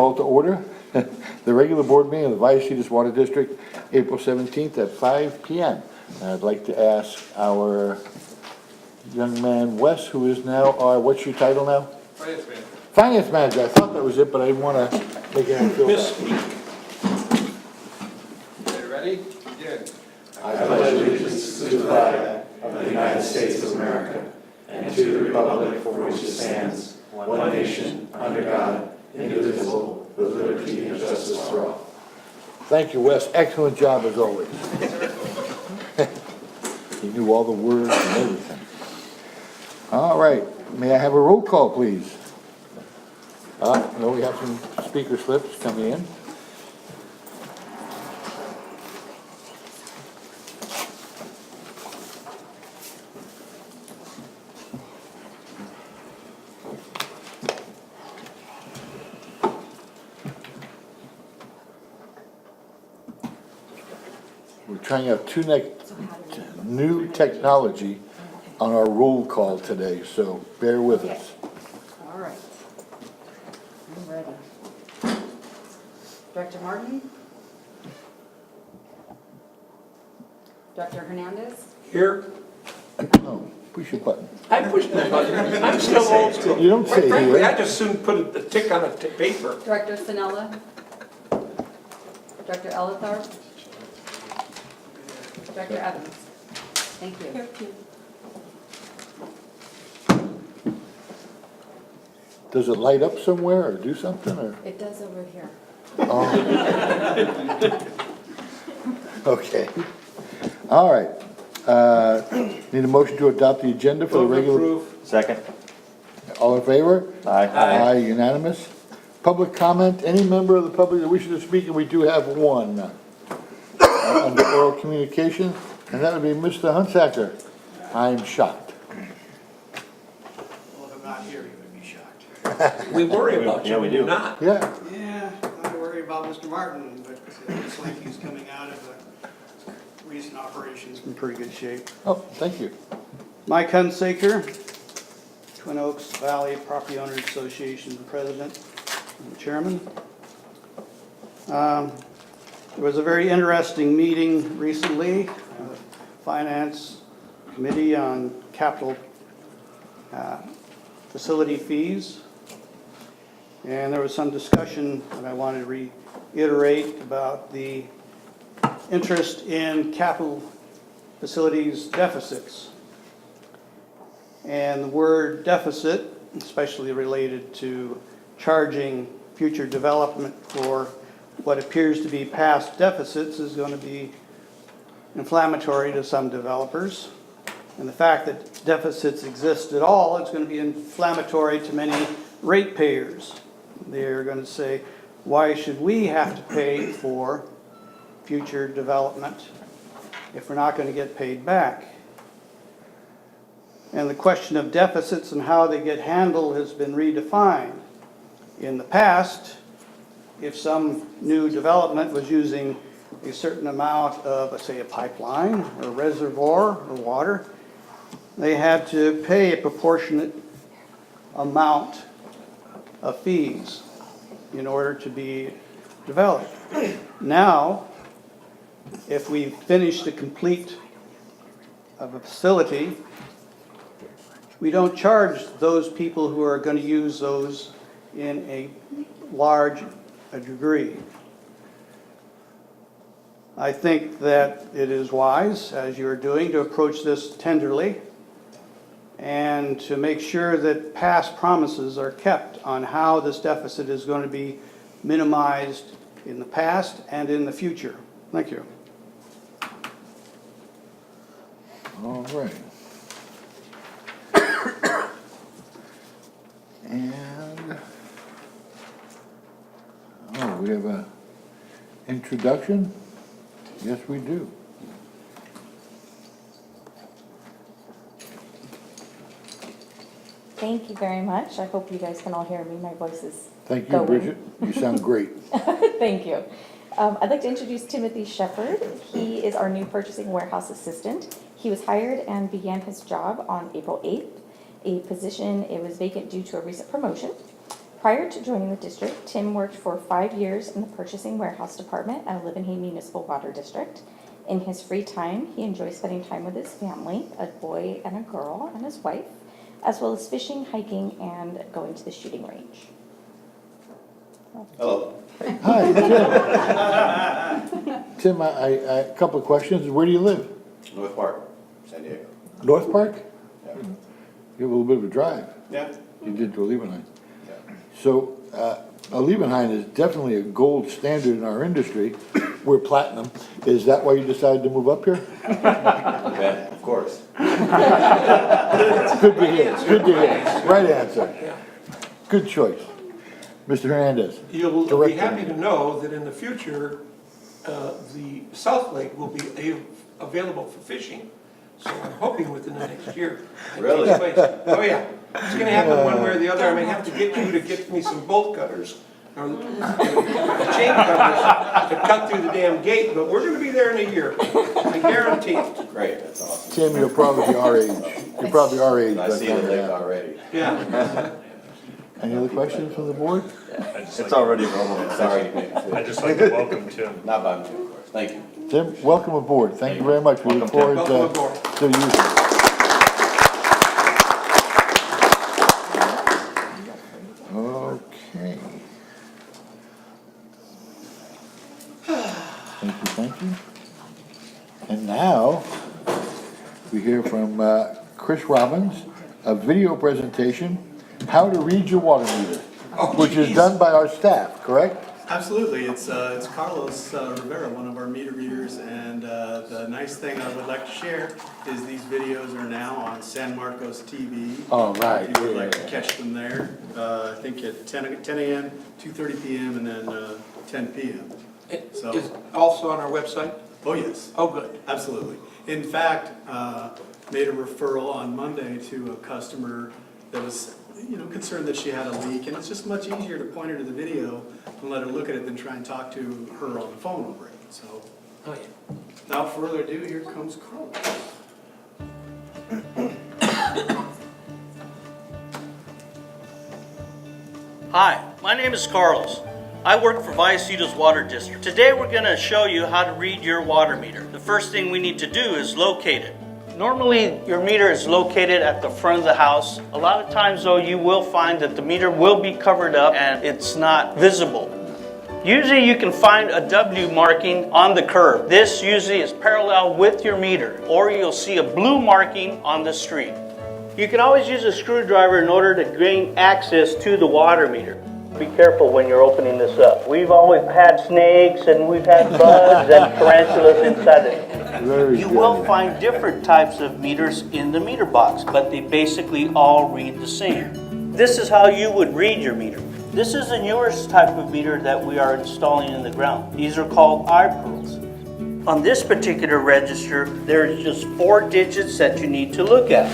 call to order the regular board meeting of the Vallecitos Water District, April 17th at 5 p.m. And I'd like to ask our young man, Wes, who is now our, what's your title now? Finance manager. Finance manager. I thought that was it, but I didn't want to make anyone feel bad. Okay, ready? Begin. I pledge allegiance to the flag of the United States of America and to the republic for which it stands, one nation, under God, indivisible, with liberty and justice for all. Thank you, Wes. Excellent job as always. He knew all the words and everything. All right. May I have a roll call, please? No, we have some speaker slips coming in. We're trying out new technology on our roll call today, so bear with us. All right. I'm ready. Director Martin? Director Hernandez? Here. Oh, push your button. I pushed the button. I'm still old school. You don't say Quite frankly, here. I just soon put a tick on a paper. Director Sinella? Director Elithar? Director Evans? Thank you. Does it light up somewhere or do something or? It does over here. Oh. Okay. All right. Need a motion to adopt the agenda for the Move to regular. approve. Second. All in favor? Aye. Aye, unanimous. Public comment, any member of the public that wishes to speak, and we do have one. Under oral communication, and that would be Mr. Hunsaker. I'm shocked. Well, if I'm not here, you would be shocked. We worry about you Yeah, we when do. you're not. Yeah, Yeah, I worry about Mr. Martin, but it looks like he's coming out of the recent operations in pretty good shape. oh, thank you. Mike Hunsaker, Twin Oaks Valley Property Owners Association President and Chairman. There was a very interesting meeting recently, Finance Committee on Capital Facility Fees. And there was some discussion that I wanted to reiterate about the interest in capital facilities deficits. And the word deficit, especially related to charging future development for what appears to be past deficits, is going to be inflammatory to some developers. And the fact that deficits exist at all is going to be inflammatory to many ratepayers. They're going to say, why should we have to pay for future development if we're not going to get paid back? And the question of deficits and how they get handled has been redefined. In the past, if some new development was using a certain amount of, let's say, a pipeline or a reservoir or water, they had to pay a proportionate amount of fees in order to be developed. Now, if we finish the complete of a facility, we don't charge those people who are going to use those in a large degree. I think that it is wise, as you're doing, to approach this tenderly and to make sure that past promises are kept on how this deficit is going to be minimized in the past and in the future. Thank you. All right. And, oh, we have a introduction? Yes, we do. Thank you very much. I hope you guys can all hear me. My voice is Thank you, going. Bridget. You sound great. Thank you. I'd like to introduce Timothy Shepard. He is our new purchasing warehouse assistant. He was hired and began his job on April 8th, a position it was vacant due to a recent promotion. Prior to joining the district, Tim worked for 5 years in the purchasing warehouse department at Lebanon Municipal Water District. In his free time, he enjoys spending time with his family, a boy and a girl, and his wife, as well as fishing, hiking, and going to the shooting range. Hello. Hi, Tim. Tim, a couple of questions. Where do you live? North Park, San Diego. North Park? Yeah. You have a little bit of a drive. Yeah. You did to Liebenheim. Yeah. So, Liebenheim is definitely a gold standard in our industry. We're platinum. Is that why you decided to move up here? Okay, of course. Good to hear, good to hear. Right answer. Good choice. Mr. Hernandez. You'll be Director. happy to know that in the future, the South Lake will be available for fishing. So I'm hoping within the next year. that Really? takes place. Oh, yeah. It's gonna happen one way or the other. I may have to get you to get me some bolt cutters or chain cutters to cut through the damn gate, but we're gonna be there in a year. I guarantee it. Great, that's awesome. Tim, you're probably our age. You're probably our age. I by see the the time lake you're out. already. Yeah. Any other questions from the board? It's already rolling, sorry. I'd just like to welcome Tim. Not by me, of course. Thank you. Tim, welcome aboard. Thank you very much. We look forward Welcome aboard. to using it. Okay. Thank you. And now, we hear from Chris Robbins, a video presentation, How to Read Your Water Meter, which is done by our staff, correct? Absolutely, it's Carlos Rivera, one of our meter readers, and the nice thing I would like to share is these videos are now on San Marcos TV. Oh, right. If you would like to catch them there, I think at 10 a.m., 2:30 p.m., and then 10 p.m. It So- is also on our website? Oh, yes. Oh, good. Absolutely. In fact, made a referral on Monday to a customer that was, concerned that she had a leak, and it's just much easier to point her to the video and let her look at it than try and talk to her on the phone over it. So, Oh, yeah. without further ado, here comes Carlos. Hi, my name is Carlos. I work for Vallecitos Water District. Today we're going to show you how to read your water meter. The first thing we need to do is locate it. Normally your meter is located at the front of the house. A lot of times though you will find that the meter will be covered up and it's not visible. Usually you can find a W marking on the curb. This usually is parallel with your meter, or you'll see a blue marking on the street. You can always use a screwdriver in order to gain access to the water meter. Be careful when you're opening this up. We've always had snakes and we've had bugs and tarantulas inside it. Very You good. will find different types of meters in the meter box, but they basically all read the same. This is how you would read your meter. This is the newest type of meter that we are installing in the ground. These are called iPearls. On this particular register, there's just 4 digits that you need to look at.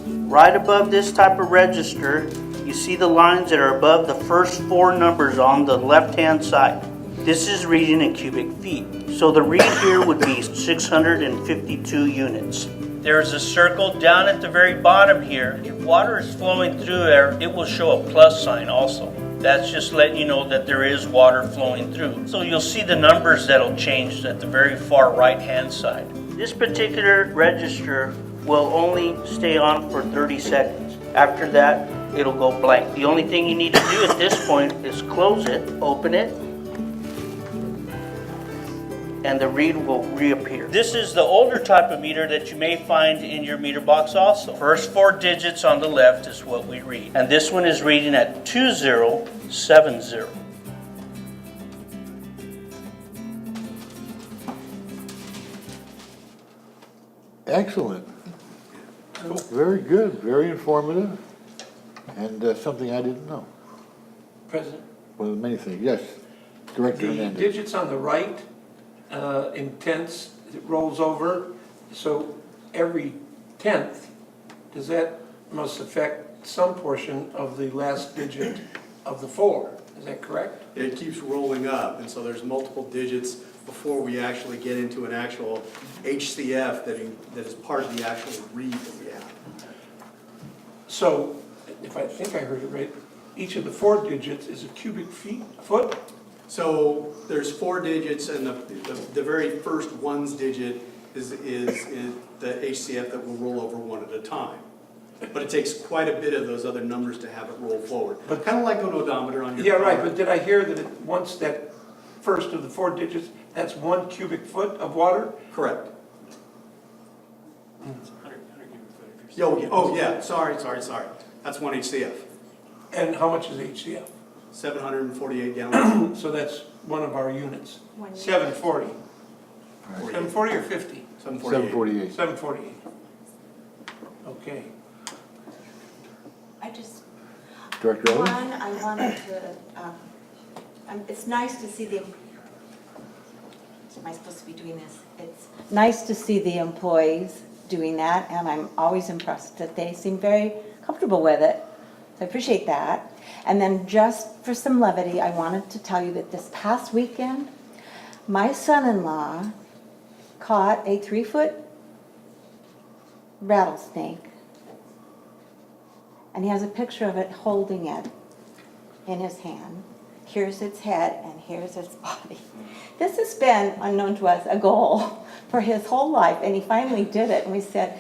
Right above this type of register, you see the lines that are above the first 4 numbers on the left-hand side. This is reading in cubic feet. So the read here would be 652 units. There's a circle down at the very bottom here. If water is flowing through there, it will show a plus sign also. That's just letting you know that there is water flowing through. So you'll see the numbers that'll change at the very far right-hand side. This particular register will only stay on for 30 seconds. After that, it'll go blank. The only thing you need to do at this point is close it, open it, and the read will reappear. This is the older type of meter that you may find in your meter box also. First 4 digits on the left is what we read. And this one is reading at 2070. Excellent. Very good, very informative, and something I didn't know. President? Well, many things. Yes, Director The Hernandez. digits on the right, in tenths, it rolls over, so every tenth, that must affect some portion of the last digit of the 4, is that correct? It keeps rolling up, and so there's multiple digits before we actually get into an actual HCF that is part of the actual read that we have. So, if I think I heard it right, each of the 4 digits is a cubic foot? So there's 4 digits, and the very first ones digit is the HCF that will roll over one at a time. But it takes quite a bit of those other numbers to have it roll forward. But kind of like an odometer on your Yeah, car. right, but did I hear that once that first of the 4 digits, that's 1 cubic foot of water? Correct. Oh, yeah, sorry. That's 1 HCF. And how much is HCF? 748 gallons. So that's one of our units. 740. 740 or 50? 748. 748. 748. Okay. I just, Director Ellis? one, I wanted to, it's nice to see the, am I supposed to be doing this? It's nice to see the employees doing that, and I'm always impressed that they seem very comfortable with it. So I appreciate that. And then just for some levity, I wanted to tell you that this past weekend, my son-in-law caught a 3-foot rattlesnake. And he has a picture of it holding it in his hand. Here's its head and here's its body. This has been, unknown to us, a goal for his whole life, and he finally did it. And we said,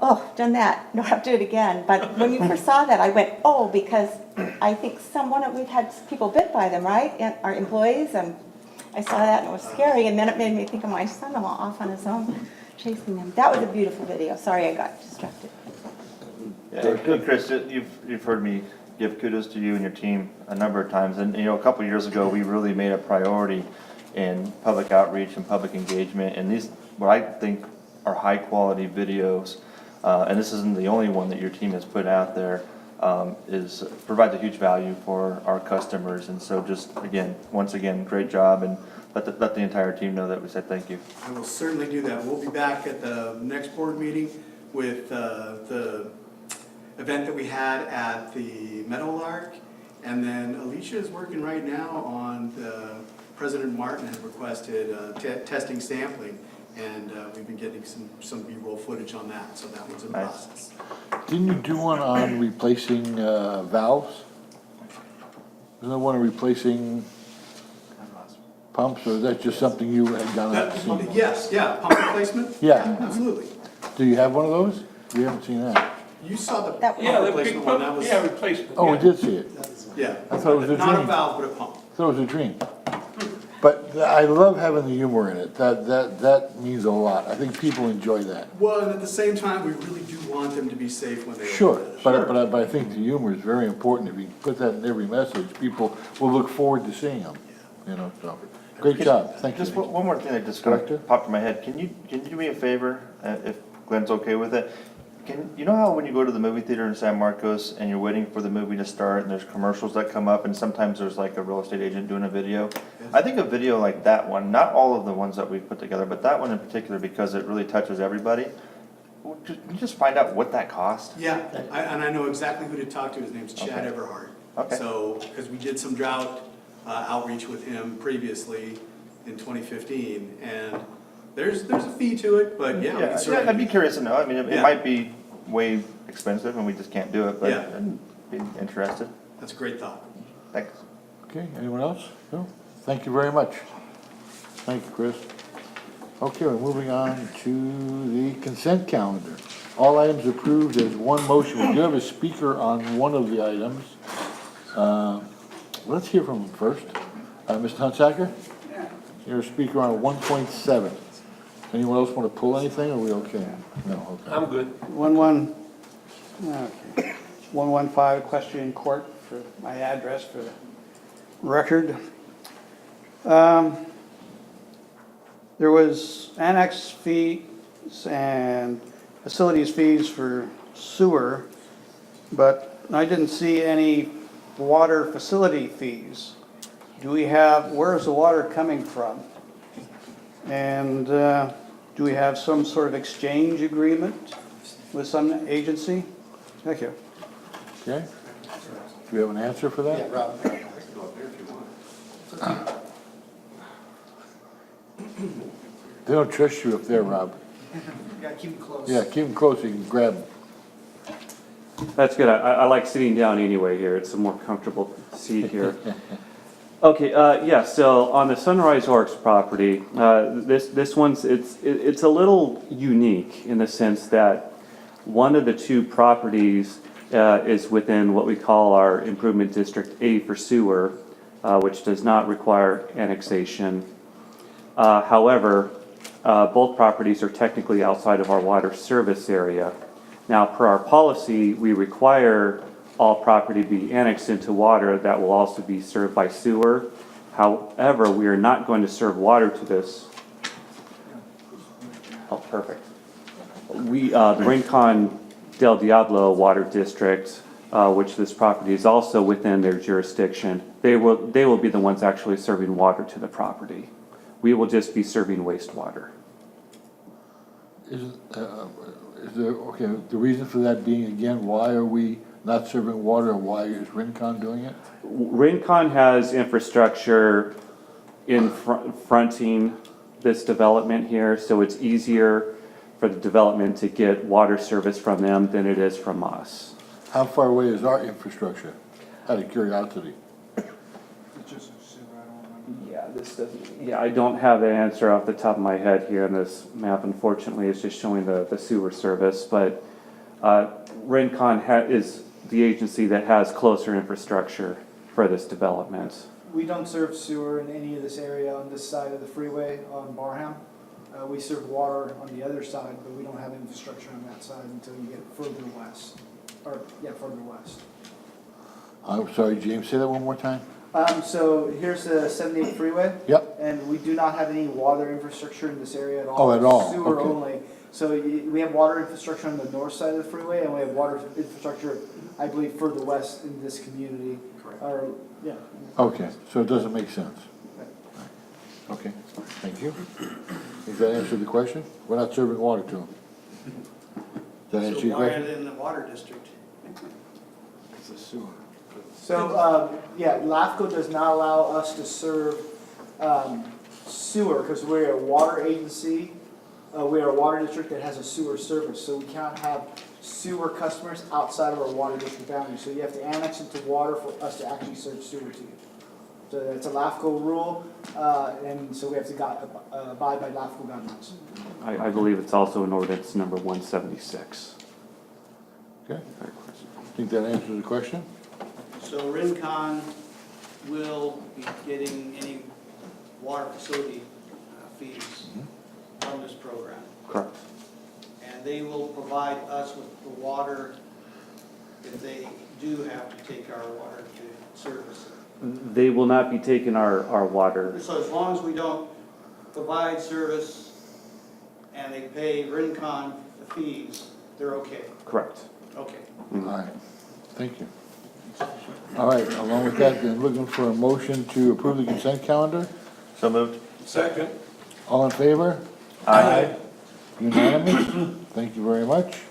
oh, done that, don't have to do it again. But when we first saw that, I went, oh, because I think we've had people bit by them, right? And our employees, and I saw that and it was scary. And then it made me think of my son-in-law off on his own, chasing them. That was a beautiful video. Sorry, I got distracted. Yeah, hey, Chris, you've heard me give kudos to you and your team a number of times, and a couple of years ago, we really made a priority in public outreach and public engagement, and these, what I think are high-quality videos, and this isn't the only one that your team has put out there, provides a huge value for our customers, and so just, once again, great job, and let the entire team know that we said thank you. I will certainly do that. We'll be back at the next board meeting with the event that we had at the Meadowlark, and then Alicia is working right now on President Martin had requested testing sampling, and we've been getting some B-roll footage on that, so that one's in process. Didn't you do one on replacing valves? Isn't there one on replacing pumps, or is that just something you had done at the scene? Yes, yeah, pump replacement? Yeah. Absolutely. Do you have one of those? We haven't seen that. You saw the That pump was- Yeah, the big replacement one, that pump, was, yeah, replacement. Oh, we yeah. did see it. yeah. I thought it was a Not a dream. valve, but a pump. I thought it was a dream. But I love having the humor in it. That means a lot. I think people enjoy that. Well, and at the same time, we really do want them to be safe when they Sure, open it. but I think the humor is very important. If you put that in every message, people will look forward to seeing them, so. Great job, thank you. Just one more thing that just Director? popped in my head. Can you do me a favor, if Glenn's okay with it? You know how when you go to the movie theater in San Marcos and you're waiting for the movie to start and there's commercials that come up and sometimes there's like a real estate agent doing a video? I think a video like that one, not all of the ones that we've put together, but that one in particular because it really touches everybody. Can you just find out what that cost? Yeah, and I know exactly who to talk to. His name's Chad Okay. Everhart. Okay. So, because we did some drought outreach with him previously in 2015, and there's a fee to it, but yeah, we can Yeah, certainly- I'd be curious to know. I mean, it Yeah. might be way expensive and we just can't do it, but Yeah. I'd be interested. That's a great thought. Thanks. Okay, anyone else? No? Thank you very much. Thank you, Chris. Okay, we're moving on to the consent calendar. All items approved as one motion. We do have a speaker on one of the items. Let's hear from him first. Mr. Hunsaker? You're a speaker on 1.7. Anyone else want to pull anything, or are we okay? No, okay. I'm good. 115 Equestrian Court for my address for the record. There was annex fees and facilities fees for sewer, but I didn't see any water facility fees. Where's the water coming from? And do we have some sort of exchange agreement with some agency? Thank you. Okay. Do we have an answer for that? Rob. They don't trust you up there, Rob. You gotta keep them close. Yeah, keep them close, so you can grab them. That's good. I like sitting down anyway here. It's a more comfortable seat here. Okay, yeah, so on the Sunrise Orcs property, this one's, it's a little unique in the sense that one of the two properties is within what we call our Improvement District A for sewer, which does not require annexation. However, both properties are technically outside of our water service area. Now, per our policy, we require all property be annexed into water that will also be served by sewer. However, we are not going to serve water to this. Oh, perfect. The Rincon Del Diablo Water District, which this property is also within their jurisdiction, they will be the ones actually serving water to the property. We will just be serving wastewater. Is there, okay, the reason for that being, again, why are we not serving water, and why is Rincon doing it? Rincon has infrastructure in fronting this development here, so it's easier for the development to get water service from them than it is from us. How far away is our infrastructure? Out of curiosity. Yeah, this doesn't, yeah, I don't have the answer off the top of my head here on this map. Unfortunately, it's just showing the sewer service, but Rincon is the agency that has closer infrastructure for this development. We don't serve sewer in any of this area on this side of the freeway on Barham. We serve water on the other side, but we don't have infrastructure on that side until you get further west. Further west. I'm sorry, James, say that one more time? So here's the 78 freeway. Yep. And we do not have any water infrastructure in this area at all. Oh, at all? Sewer Okay. only. So we have water infrastructure on the north side of the freeway, and we have water infrastructure, I believe, further west in this community. Correct. Yeah. Okay, so it doesn't make sense. Okay, thank you. Does that answer the question? We're not serving water to them. Does that answer your question? in the water district? It's a sewer. So, LAFCO does not allow us to serve sewer because we're a water agency. We are a water district that has a sewer service, so we cannot have sewer customers outside of our water district boundary. So you have to annex into water for us to actually serve sewer to you. So it's a LAFCO rule, and so we have to abide by LAFCO guidelines. I believe it's also in ordinance number 176. Okay, I think that answers the question. So Rincon will be getting any water facility fees from this program. Correct. And they will provide us with the water if they do have to take our water to service it. They will not be taking our water. So as long as we don't provide service and they pay Rincon the fees, they're okay? Correct. Okay. All right, thank you. All right, along with that, then looking for a motion to approve the consent calendar. So moved. Second. All in favor? Aye. Unanimous? Thank you very much.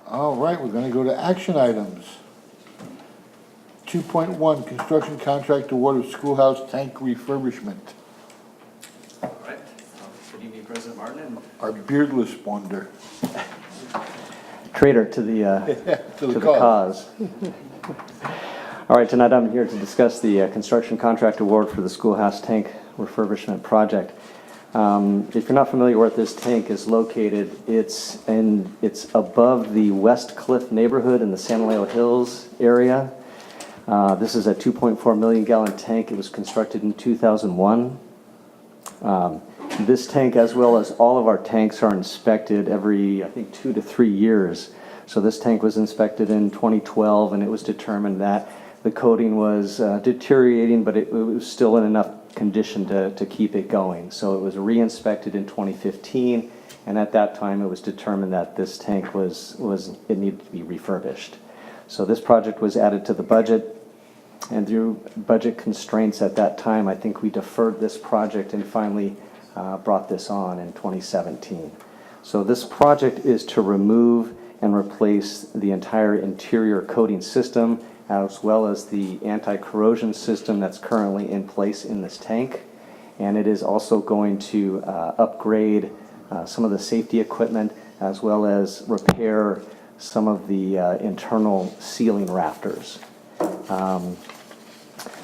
All right, we're gonna go to action items. 2.1, construction contract award of schoolhouse tank refurbishment. All right. Good evening, President Martin and Our beardless wonder. Traitor to the To the cause. All right, tonight I'm here to discuss the construction contract award for the schoolhouse tank refurbishment project. If you're not familiar where this tank is located, it's above the West Cliff neighborhood in the San Leo Hills area. This is a 2.4 million gallon tank. It was constructed in 2001. This tank, as well as all of our tanks, are inspected every, I think, 2 to 3 years. So this tank was inspected in 2012, and it was determined that the coating was deteriorating, but it was still in enough condition to keep it going. So it was re-inspected in 2015, and at that time it was determined that this tank it needed to be refurbished. So this project was added to the budget, and through budget constraints at that time, I think we deferred this project and finally brought this on in 2017. So this project is to remove and replace the entire interior coating system, as well as the anti-corrosion system that's currently in place in this tank. And it is also going to upgrade some of the safety equipment, as well as repair some of the internal ceiling rafters.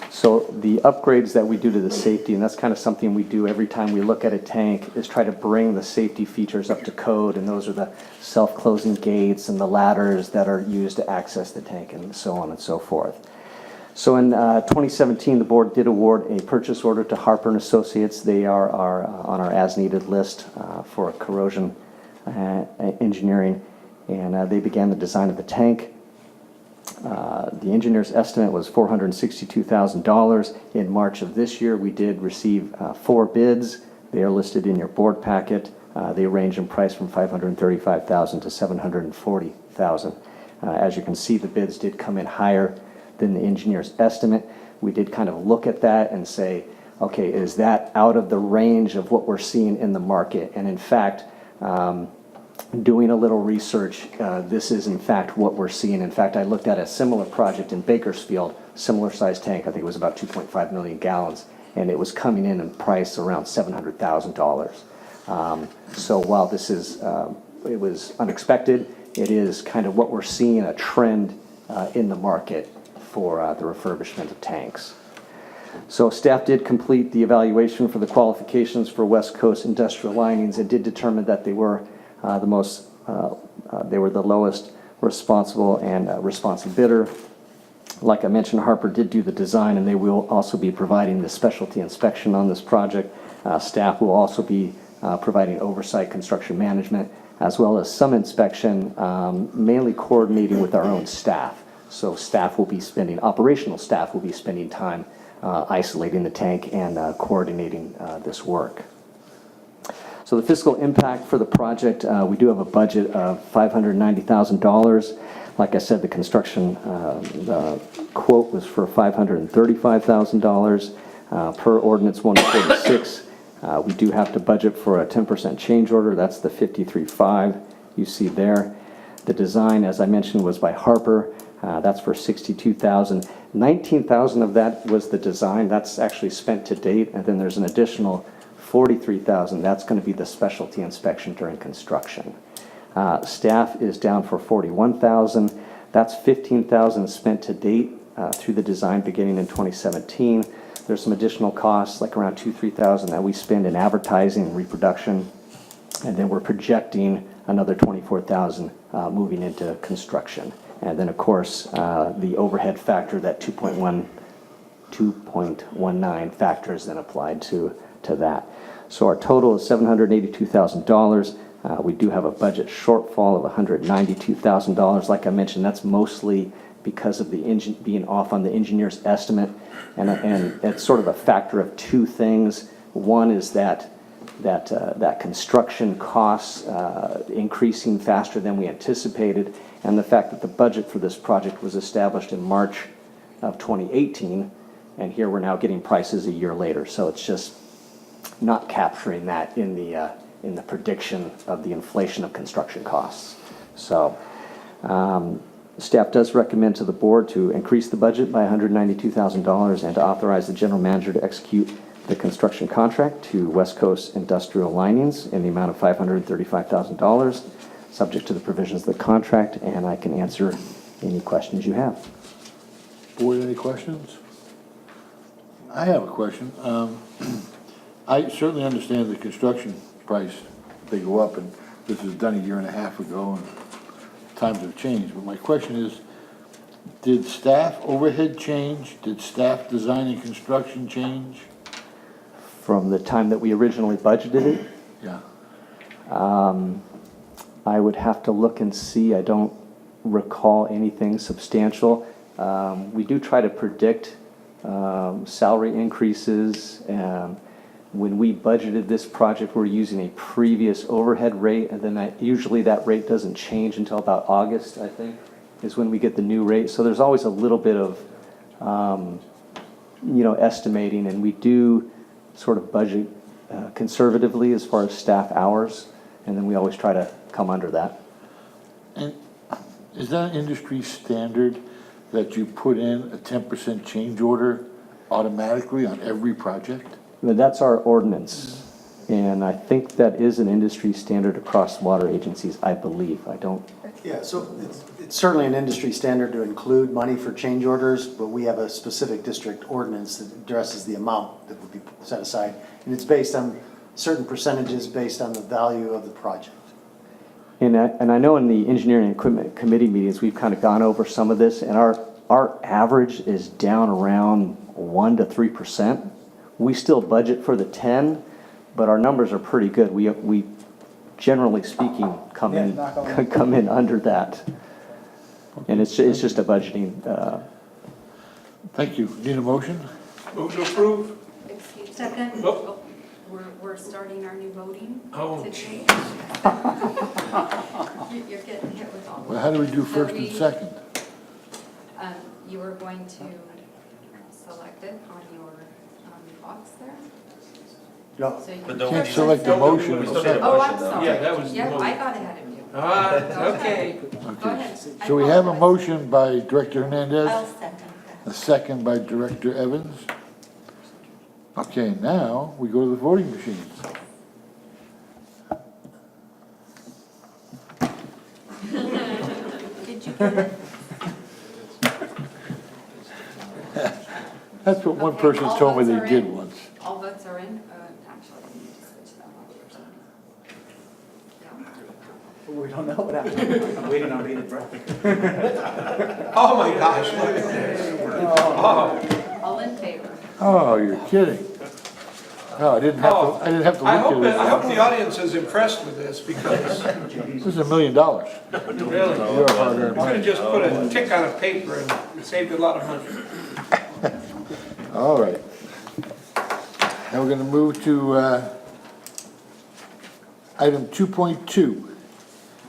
So the upgrades that we do to the safety, and that's kind of something we do every time we look at a tank, is try to bring the safety features up to code, and those are the self-closing gates and the ladders that are used to access the tank and so on and so forth. So in 2017, the board did award a purchase order to Harper & Associates. They are on our as-needed list for corrosion engineering, and they began the design of the tank. The engineer's estimate was $462,000. In March of this year, we did receive 4 bids. They are listed in your board packet. They range in price from $535,000 to $740,000. As you can see, the bids did come in higher than the engineer's estimate. We did kind of look at that and say, okay, is that out of the range of what we're seeing in the market? And in fact, doing a little research, this is in fact what we're seeing. In fact, I looked at a similar project in Bakersfield, similar size tank. I think it was about 2.5 million gallons, and it was coming in price around $700,000. So while this is, it was unexpected, it is kind of what we're seeing, a trend in the market for the refurbishment of tanks. So staff did complete the evaluation for the qualifications for West Coast industrial linings and did determine that they were the lowest responsible and responsive bidder. Like I mentioned, Harper did do the design, and they will also be providing the specialty inspection on this project. Staff will also be providing oversight, construction management, as well as some inspection, mainly coordinating with our own staff. So operational staff will be spending time isolating the tank and coordinating this work. So the fiscal impact for the project, we do have a budget of $590,000. Like I said, the construction the quote was for $535,000 per ordinance 146. We do have to budget for a 10% change order. That's the 53.5 you see there. The design, as I mentioned, was by Harper. That's for $62,000. $19,000 of that was the design. That's actually spent to date, and then there's an additional $43,000. That's going to be the specialty inspection during construction. Staff is down for $41,000. That's $15,000 spent to date through the design beginning in 2017. There's some additional costs, like around $2,000-3,000 that we spend in advertising and reproduction, and then we're projecting another $24,000 moving into construction. And then, of course, the overhead factor, that 2.19 factors then applied to that. So our total is $782,000. We do have a budget shortfall of $192,000. Like I mentioned, that's mostly because of the engine being off on the engineer's estimate, and it's sort of a factor of two things. One is that construction costs increasing faster than we anticipated, and the fact that the budget for this project was established in March of 2018, and here we're now getting prices a year later. So it's just not capturing that in the prediction of the inflation of construction costs. So staff does recommend to the board to increase the budget by $192,000 and to authorize the general manager to execute the construction contract to West Coast Industrial Linings in the amount of $535,000, subject to the provisions of the contract, and I can answer any questions you have. Board, any questions? I have a question. I certainly understand the construction price, they go up, and this was done a year and a half ago, and times have changed. But my question is, did staff overhead change? Did staff design and construction change? From the time that we originally budgeted it? Yeah. I would have to look and see. I don't recall anything substantial. We do try to predict salary increases. When we budgeted this project, we're using a previous overhead rate, and then usually that rate doesn't change until about August, I think, is when we get the new rate. So there's always a little bit of, estimating, and we do sort of budget conservatively as far as staff hours, and then we always try to come under that. And is that an industry standard that you put in a 10% change order automatically on every project? That's our ordinance, and I think that is an industry standard across water agencies, I believe. I don't Yeah, so it's certainly an industry standard to include money for change orders, but we have a specific district ordinance that addresses the amount that would be set aside. And it's based on certain percentages based on the value of the project. And I know in the engineering and equipment committee meetings, we've kind of gone over some of this, and our average is down around 1 to 3%. We still budget for the 10, but our numbers are pretty good. We generally speaking, come in under that. And it's just a budgeting. Thank you. Need a motion? Move to approve? Excuse me. Second. Oh. We're starting our new voting Oh, today. You're getting hit with all of Well, how do we do first and we- second? You are going to select it on your box there. No. So you But can don't we Can't need- select the motion. We still need a Oh, I'm motion, though. sorry. Yeah, that was the Yep, I motion. got ahead of you. Okay. Go Okay. ahead. I So we have a apologize. motion by Director Hernandez, I'll second that. a second by Director Evans. Okay, now we go to the voting machines. Did you get it? That's what one Okay, person all told me votes they are did in? once. All votes are in? Actually, I need to switch that one for some. Yeah. We don't know what happened. I'm waiting on bated breath. Oh, my gosh. Look at this. Oh. All in favor? Oh, you're kidding. No, I didn't have to I look at hope it. the audience is impressed with this because This is $1 million. really, Your hard-earned could have money. just put a tick on a paper and saved a lot of money. All right. Now we're going to move to item 2.2.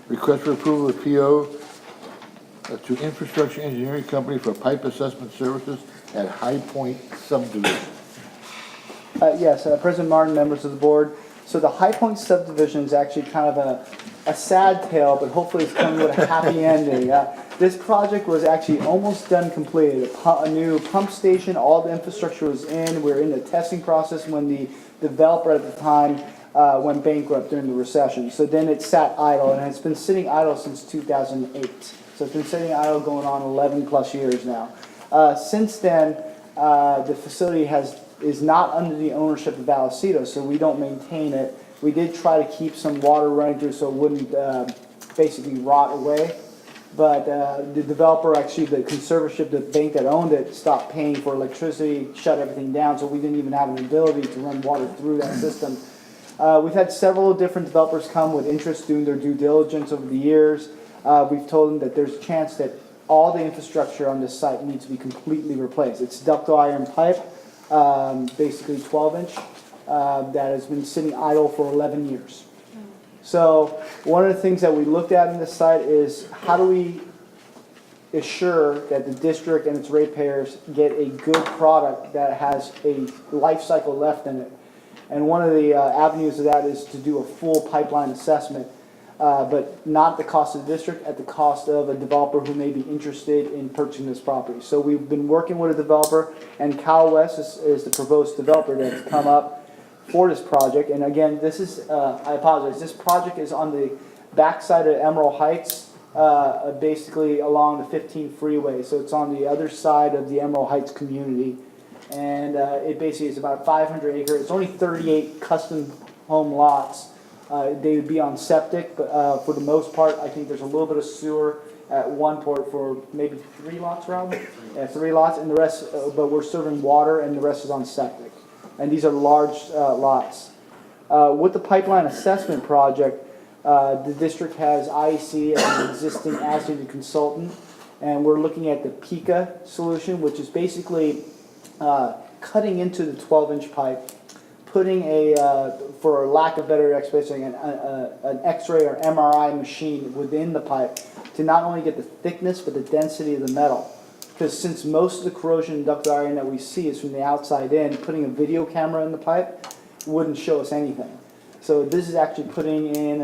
Request for approval of PO to Infrastructure Engineering Company for pipe assessment services at High Point Subdivision. Yes, President Martin, members of the board. So the High Point subdivision is actually kind of a sad tale, but hopefully it's coming with a happy ending. This project was actually almost done completed. A new pump station, all the infrastructure was in. We were in the testing process when the developer at the time went bankrupt during the recession. So then it sat idle, and it's been sitting idle since 2008. So it's been sitting idle going on 11 plus years now. Since then, the facility is not under the ownership of Vallecitos, so we don't maintain it. We did try to keep some water running through so it wouldn't basically rot away. But the developer, actually the conservatorship, the bank that owned it, stopped paying for electricity, shut everything down, so we didn't even have an ability to run water through that system. We've had several different developers come with interest doing their due diligence over the years. We've told them that there's a chance that all the infrastructure on this site needs to be completely replaced. It's ductile iron pipe, basically 12-inch, that has been sitting idle for 11 years. So one of the things that we looked at in this site is how do we assure that the district and its ratepayers get a good product that has a life cycle left in it. And one of the avenues of that is to do a full pipeline assessment, but not at the cost of the district, at the cost of a developer who may be interested in purchasing this property. So we've been working with a developer, and Cal West is the proposed developer that's come up for this project. And again, this is, I apologize, this project is on the backside of Emerald Heights, basically along the 15 freeway. So it's on the other side of the Emerald Heights community. And it basically is about 500 acre. It's only 38 custom home lots. They would be on septic, but for the most part, I think there's a little bit of sewer at one port for maybe 3 lots, Rob? Yeah, 3 lots, and the rest, but we're serving water, and the rest is on septic. And these are large lots. With the pipeline assessment project, the district has IEC as an existing as-needed consultant, and we're looking at the PICA solution, which is basically cutting into the 12-inch pipe, putting for lack of better explanation, an X-ray or MRI machine within the pipe to not only get the thickness but the density of the metal. Because since most of the corrosion and ductile iron that we see is from the outside in, putting a video camera in the pipe wouldn't show us anything. So this is actually putting in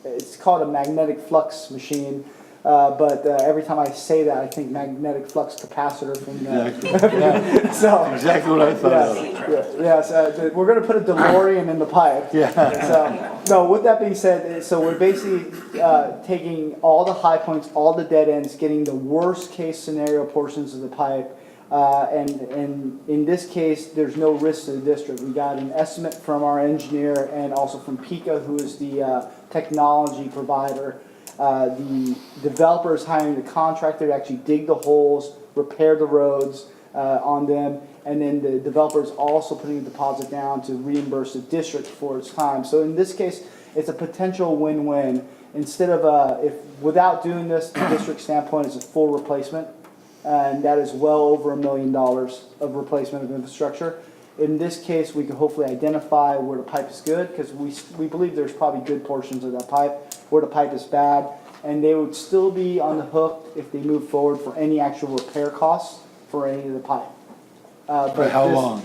it's called a magnetic flux machine, But every time I say that, I think magnetic flux capacitor from Exactly. so Exactly what I thought of. yes, we're going to put a DeLorean in the pipe. Yeah. So, no, with that being said, so we're basically taking all the high points, all the dead ends, getting the worst case scenario portions of the pipe. And in this case, there's no risk to the district. We got an estimate from our engineer and also from Pika, who is the technology provider. The developer is hiring the contractor to actually dig the holes, repair the roads on them, and then the developer is also putting a deposit down to reimburse the district for its time. So in this case, it's a potential win-win. Instead of, if without doing this, the district standpoint is a full replacement, and that is well over $1 million of replacement of infrastructure. In this case, we can hopefully identify where the pipe is good, because we believe there's probably good portions of that pipe, where the pipe is bad, and they would still be on the hook if they move forward for any actual repair costs for any of the pipe. For how long?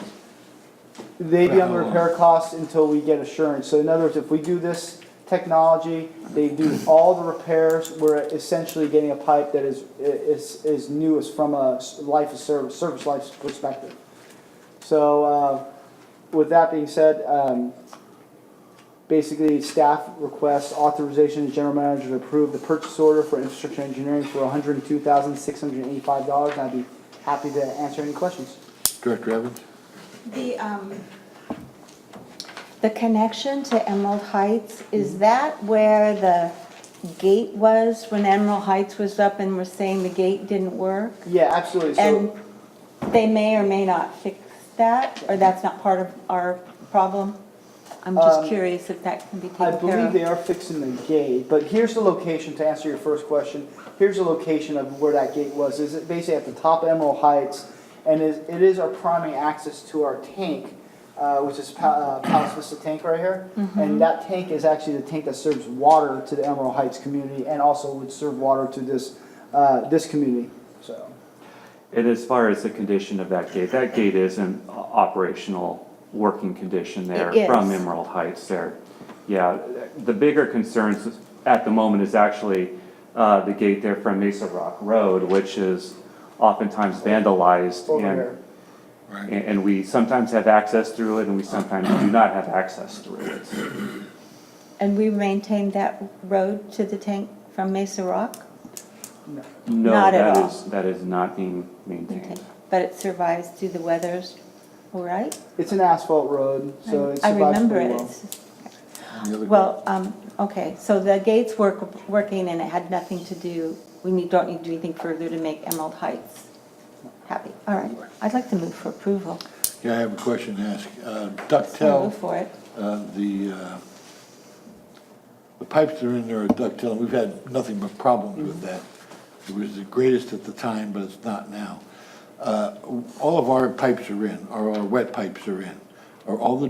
They'd be on the How long? repair costs until we get assurance. So in other words, if we do this technology, they do all the repairs, we're essentially getting a pipe that is newest from a life of service life perspective. So with that being said, basically staff requests authorization of the general manager to approve the purchase order for infrastructure engineering for $102,685, and I'd be happy to answer any questions. Director Evans? The connection to Emerald Heights, is that where the gate was when Emerald Heights was up and we're saying the gate didn't work? Yeah, absolutely. So, And they may or may not fix that, or that's not part of our problem? I'm just curious if that can be taken care I of. believe they are fixing the gate, but here's the location, to answer your first question, here's the location of where that gate was. Is it basically at the top of Emerald Heights, and it is our primary access to our tank, which is Palos Vista tank right here. And that tank is actually the tank that serves water to the Emerald Heights community, and also would serve water to this community. So. And as far as the condition of that gate is in operational working condition there It is. from Emerald Heights there. Yeah, the bigger concerns at the moment is actually the gate there from Mesa Rock Road, which is oftentimes vandalized. Over here. And we sometimes have access through it and we sometimes do not have access through it. And we maintained that road to the tank from Mesa Rock? No, Not at all. that is not being maintained. But it survives through the weathers, all right? It's an asphalt road, so it I survives remember pretty it. well. Any other Well, okay, so the gate's working and it had nothing to do, don't need to do anything further to make Emerald Heights happy. All right, I'd like to move for approval. Yeah, I have a question to ask. So Ductile, move for it. the pipes that are in there are ductile, and we've had nothing but problems with that. It was the greatest at the time, but it's not now. All of our pipes are in, or our wet pipes are in. Are all the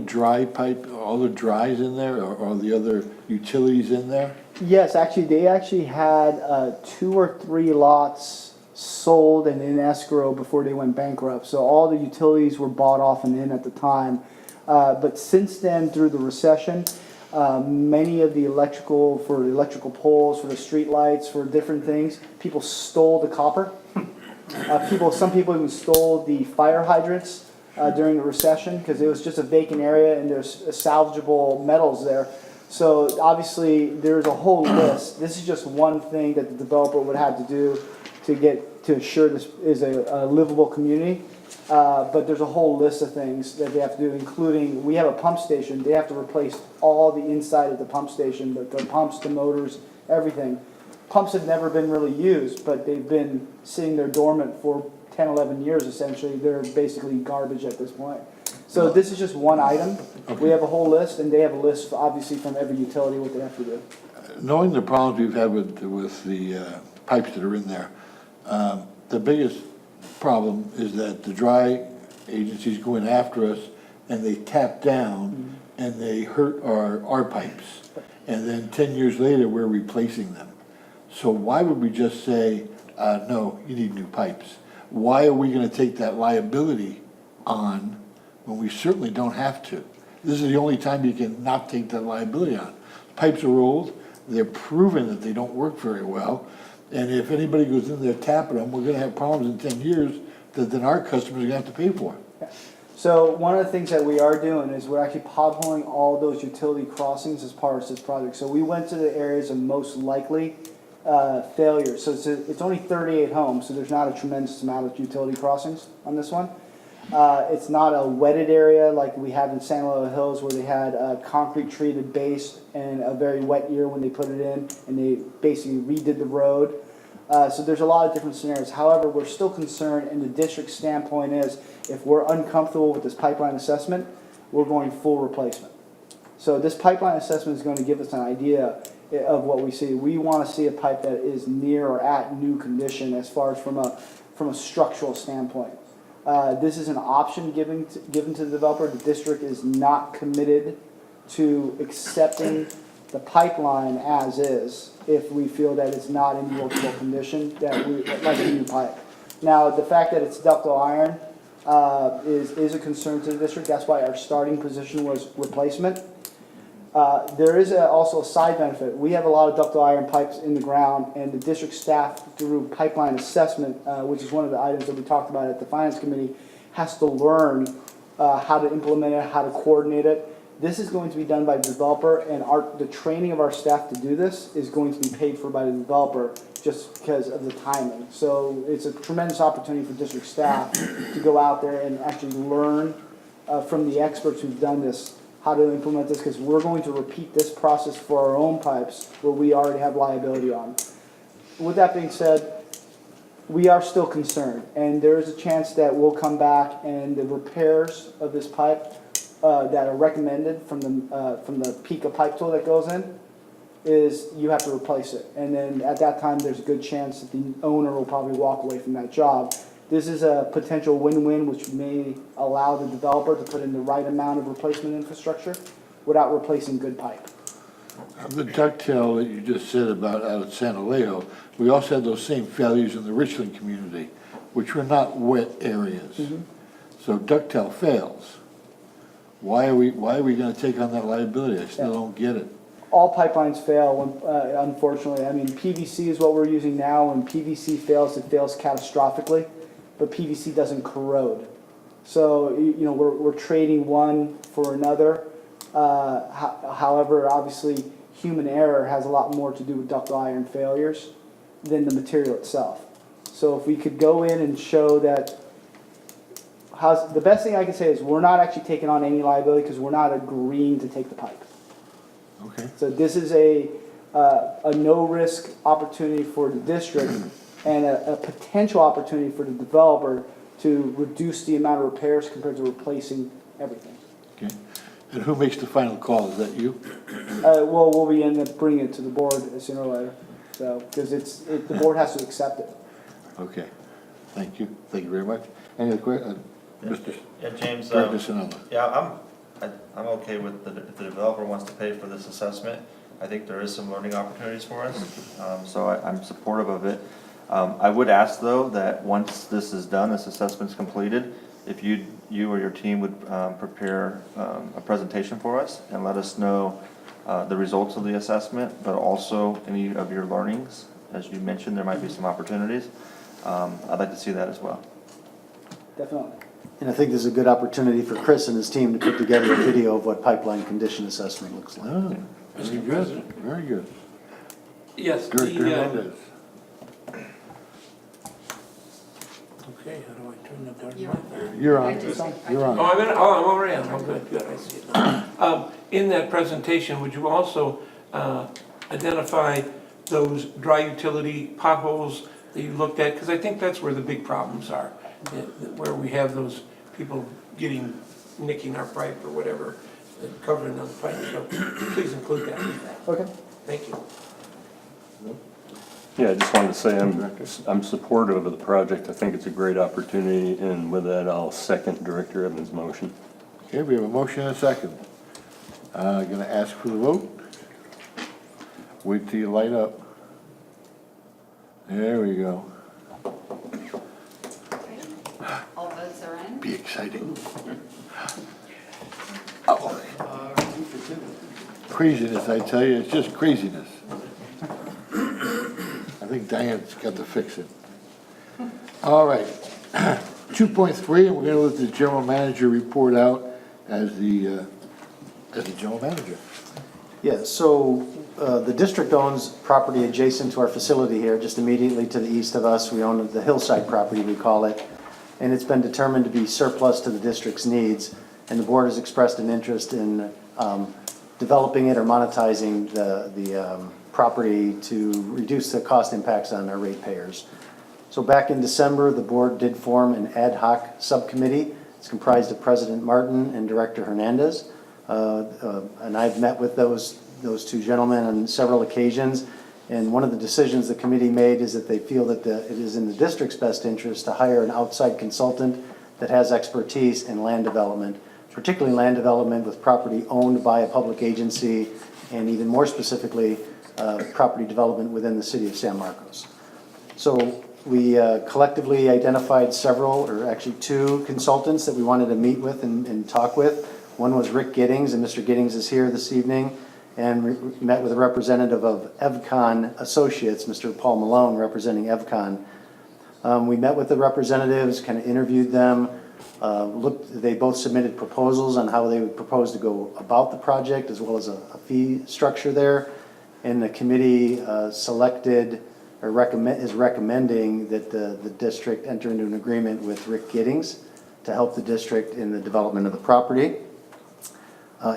all the dries in there, or are the other utilities in there? Yes, actually, they actually had 2 or 3 lots sold and in escrow before they went bankrupt. So all the utilities were bought off and in at the time. But since then, through the recession, many of the electrical poles, for the street lights, for different things, people stole the copper. Some people even stole the fire hydrants during the recession because it was just a vacant area and there's salvageable metals there. So obviously there's a whole list. This is just one thing that the developer would have to do to ensure this is a livable community. But there's a whole list of things that they have to do, including we have a pump station. They have to replace all the inside of the pump station, the pumps, the motors, everything. Pumps have never been really used, but they've been sitting there dormant for 10, 11 years essentially. They're basically garbage at this point. So this is just one item. Okay. We have a whole list, and they have a list, obviously, from every utility what they have to do. Knowing the problems we've had with the pipes that are in there, the biggest problem is that the dry agencies go in after us and they tap down and they hurt our pipes. And then 10 years later, we're replacing them. So why would we just say, no, you need new pipes? Why are we going to take that liability on when we certainly don't have to? This is the only time you can not take that liability on. Pipes are old. They're proven that they don't work very well. And if anybody goes in there tapping them, we're gonna have problems in 10 years that then our customers are gonna have to pay for. So one of the things that we are doing is we're actually potholing all those utility crossings as part of this project. So we went to the areas of most likely failures. So it's only 38 homes, so there's not a tremendous amount of utility crossings on this one. It's not a wetted area like we have in San Luis Hills where they had a concrete treated base and a very wet year when they put it in and they basically redid the road. So there's a lot of different scenarios. However, we're still concerned, and the district standpoint is, if we're uncomfortable with this pipeline assessment, we're going full replacement. So this pipeline assessment is going to give us an idea of what we see. We want to see a pipe that is near or at new condition as far as from a structural standpoint. This is an option given to the developer. The district is not committed to accepting the pipeline as is if we feel that it's not in workable condition, like a new pipe. Now, the fact that it's ductile iron is a concern to the district. That's why our starting position was replacement. There is also a side benefit. We have a lot of ductile iron pipes in the ground, and the district staff, through pipeline assessment, which is one of the items that we talked about at the Finance Committee, has to learn how to implement it, how to coordinate it. This is going to be done by the developer, and the training of our staff to do this is going to be paid for by the developer just because of the timing. So it's a tremendous opportunity for district staff to go out there and actually learn from the experts who've done this how to implement this, because we're going to repeat this process for our own pipes where we already have liability on. With that being said, we are still concerned, and there is a chance that we'll come back and the repairs of this pipe that are recommended from the Pika pipe tool that goes in is you have to replace it. And then at that time, there's a good chance that the owner will probably walk away from that job. This is a potential win-win, which may allow the developer to put in the right amount of replacement infrastructure without replacing good pipe. The ducktail that you just said about out at San Alejo, we also had those same failures in the Richland community, which were not wet areas. So ducktail fails. Why are we gonna take on that liability? I still don't get it. All pipelines fail, unfortunately. I mean, PVC is what we're using now. When PVC fails, it fails catastrophically, but PVC doesn't corrode. So, we're trading one for another. However, obviously, human error has a lot more to do with ductile iron failures than the material itself. So if we could go in and show that, the best thing I can say is we're not actually taking on any liability because we're not agreeing to take the pipe. Okay. So this is a no-risk opportunity for the district and a potential opportunity for the developer to reduce the amount of repairs compared to replacing everything. Okay. And who makes the final call? Is that you? Well, we'll be bringing it to the board sooner or later. So, because the board has to accept it. Okay. Thank you. Thank you very much. Any other questions? Mr. Yeah, James, Director Sinala. yeah, I'm okay with if the developer wants to pay for this assessment. I think there is some learning opportunities for us, so I'm supportive of it. I would ask, though, that once this is done, this assessment's completed, if you or your team would prepare a presentation for us and let us know the results of the assessment, but also any of your learnings. As you mentioned, there might be some opportunities. I'd like to see that as well. Definitely. And I think this is a good opportunity for Chris and his team to put together a video of what pipeline condition assessment looks like. Oh, very good. Very good. Yes, Director Hernandez. Okay, how do I turn the darn You're mic? You're on. I just- You're on. I'm already on, I'm good, I see it now. In that presentation, would you also identify those dry utility potholes that you looked at? Because I think that's where the big problems are, where we have those people nicking our pipe or whatever, covering on the pipe, so please include that. Okay. Thank you. Yeah, I just wanted to say I'm supportive of the project. I think it's a great opportunity, and with that, I'll second Director Evans' motion. Okay, we have a motion and a second. Gonna ask for the vote. Wait till you light up. There we go. All votes are in. Be exciting. Oh. Craziness, I tell you, it's just craziness. I think think Diane's got to fix it. All right. 2.3, and we're gonna let the general manager report out as the general manager. Yeah, so the district owns property adjacent to our facility here, just immediately to the east of us. We own the hillside property, we call it, and it's been determined to be surplus to the district's needs, and the board has expressed an interest in developing it or monetizing the property to reduce the cost impacts on our ratepayers. So back in December, the board did form an ad hoc subcommittee. It's comprised of President Martin and Director Hernandez. And I've met with those two gentlemen on several occasions. And one of the decisions the committee made is that they feel that it is in the district's best interest to hire an outside consultant that has expertise in land development, particularly land development with property owned by a public agency, and even more specifically, property development within the city of San Marcos. So we collectively identified several, or actually two consultants that we wanted to meet with and talk with. One was Rick Giddings, and Mr. Giddings is here this evening, and we met with a representative of Evcon Associates, Mr. Paul Malone, representing Evcon. We met with the representatives, kind of interviewed them, they both submitted proposals on how they would propose to go about the project, as well as a fee structure there. And the committee selected, or is recommending that the district enter into an agreement with Rick Giddings to help the district in the development of the property.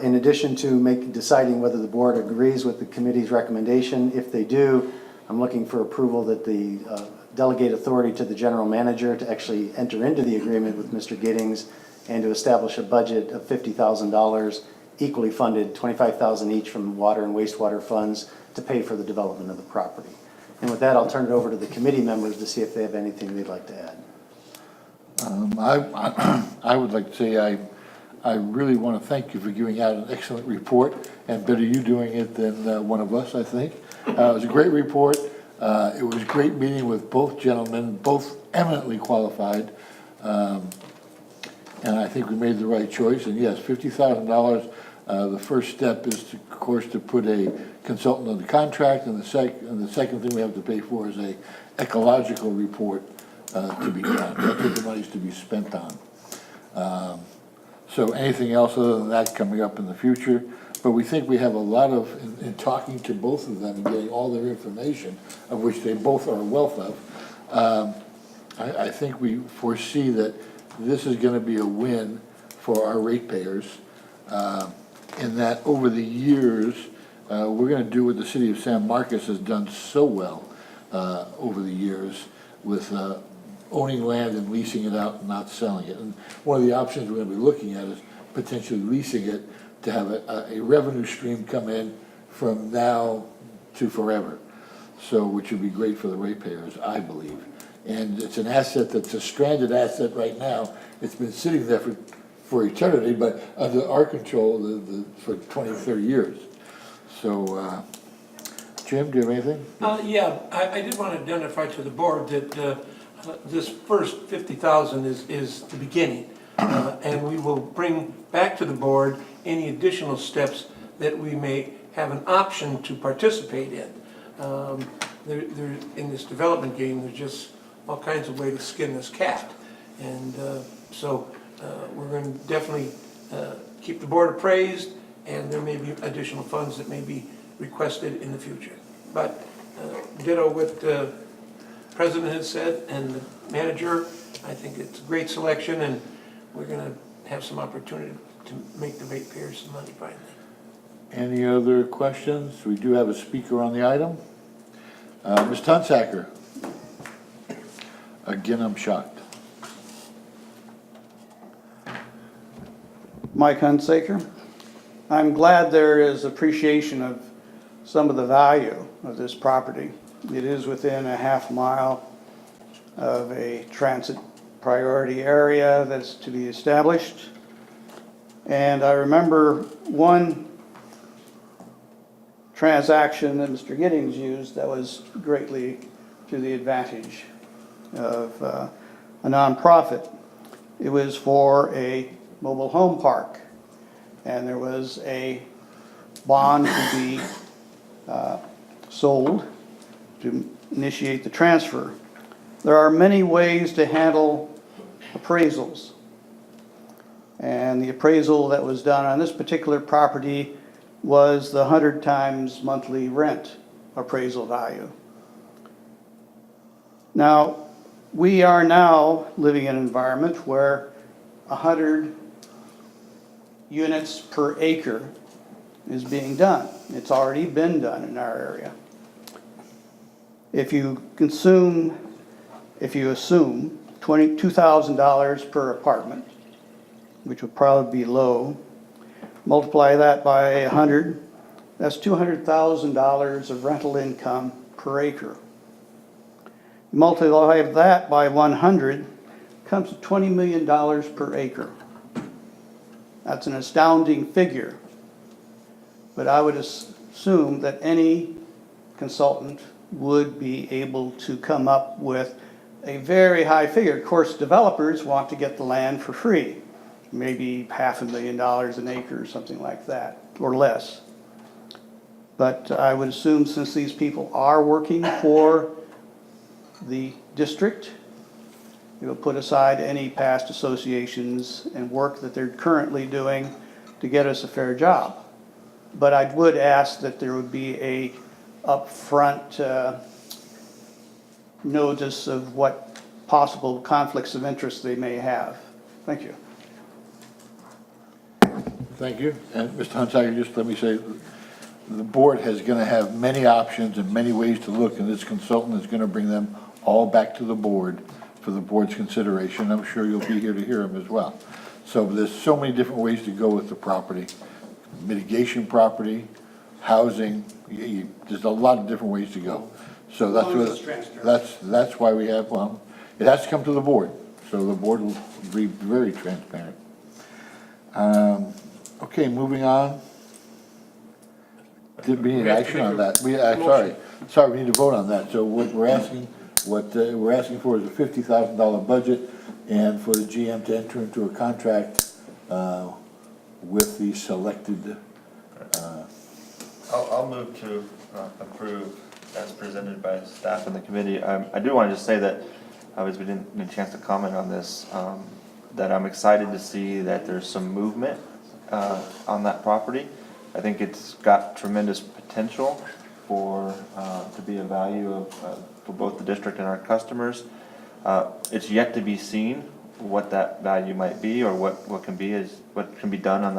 In addition to deciding whether the board agrees with the committee's recommendation, if they do, I'm looking for approval that the delegate authority to the general manager to actually enter into the agreement with Mr. Giddings and to establish a budget of $50,000, equally funded, $25,000 each from water and wastewater funds to pay for the development of the property. And with that, I'll turn it over to the committee members to see if they have anything they'd like to add. I would like to say I really want to thank you for giving out an excellent report, and better you doing it than one of us, I think. It was a great report. It was a great meeting with both gentlemen, both eminently qualified, and I think we made the right choice. And yes, $50,000. The first step is, of course, to put a consultant on the contract, and the second thing we have to pay for is a ecological report to be done. That's what the money's to be spent on. So anything else other than that coming up in the future? But we think we have a lot of, in talking to both of them and getting all their information, of which they both are a wealth of, I think we foresee that this is going to be a win for our ratepayers, in that over the years, we're going to do what the city of San Marcos has done so well over the years with owning land and leasing it out and not selling it. And one of the options we're going to be looking at is potentially leasing it to have a revenue stream come in from now to forever. So, which would be great for the ratepayers, I believe. And it's an asset that's a stranded asset right now. It's been sitting there for eternity, but under our control for 20, 30 years. So, Jim, do you have anything? Yeah, I did want to identify to the board that this first 50,000 is the beginning. And we will bring back to the board any additional steps that we may have an option to participate in. In this development game, there's just all kinds of ways to skin this cat. And so we're going to definitely keep the board appraised, and there may be additional funds that may be requested in the future. But ditto what the president has said and the manager, I think it's a great selection, and we're going to have some opportunity to make the ratepayers some money finally. Any other questions? We do have a speaker on the item. Ms. Tunsacker. Again, I'm shocked. Mike Hunsaker. I'm glad there is appreciation of some of the value of this property. It is within a half mile of a transit priority area that's to be established. And I remember one transaction that Mr. Giddings used that was greatly to the advantage of a nonprofit. It was for a mobile home park, and there was a bond to be sold to initiate the transfer. There are many ways to handle appraisals. And the appraisal that was done on this particular property was the 100 times monthly rent appraisal value. Now, we are now living in an environment where 100 units per acre is being done. It's already been done in our area. If you assume $22,000 per apartment, which would probably be low, multiply that by 100, that's $200,000 of rental income per acre. Multiply that by 100, comes to $20 million per acre. That's an astounding figure. But I would assume that any consultant would be able to come up with a very high figure. Of course, developers want to get the land for free, maybe $500,000 an acre or something like that, or less. But I would assume since these people are working for the district, they will put aside any past associations and work that they're currently doing to get us a fair job. But I would ask that there would be a upfront notice of what possible conflicts of interest they may have. Thank you. Thank you. And Mr. Hunsaker, just let me say, the board is going to have many options and many ways to look, and this consultant is going to bring them all back to the board for the board's consideration. I'm sure you'll be here to hear them as well. So there's so many different ways to go with the property. Mitigation property, housing, there's a lot of different ways to go. So that's why we have, well, it has to come to the board. So the board will be very transparent. Okay, moving on. Did we need action on that? Sorry, we need to vote on that. So what we're asking for is a $50,000 budget and for the GM to enter into a contract with the selected. I'll move to approve as presented by staff and the committee. I do want to just say that, as we didn't get a chance to comment on this, that I'm excited to see that there's some movement on that property. I think it's got tremendous potential to be a value for both the district and our customers. It's yet to be seen what that value might be, or what can be done on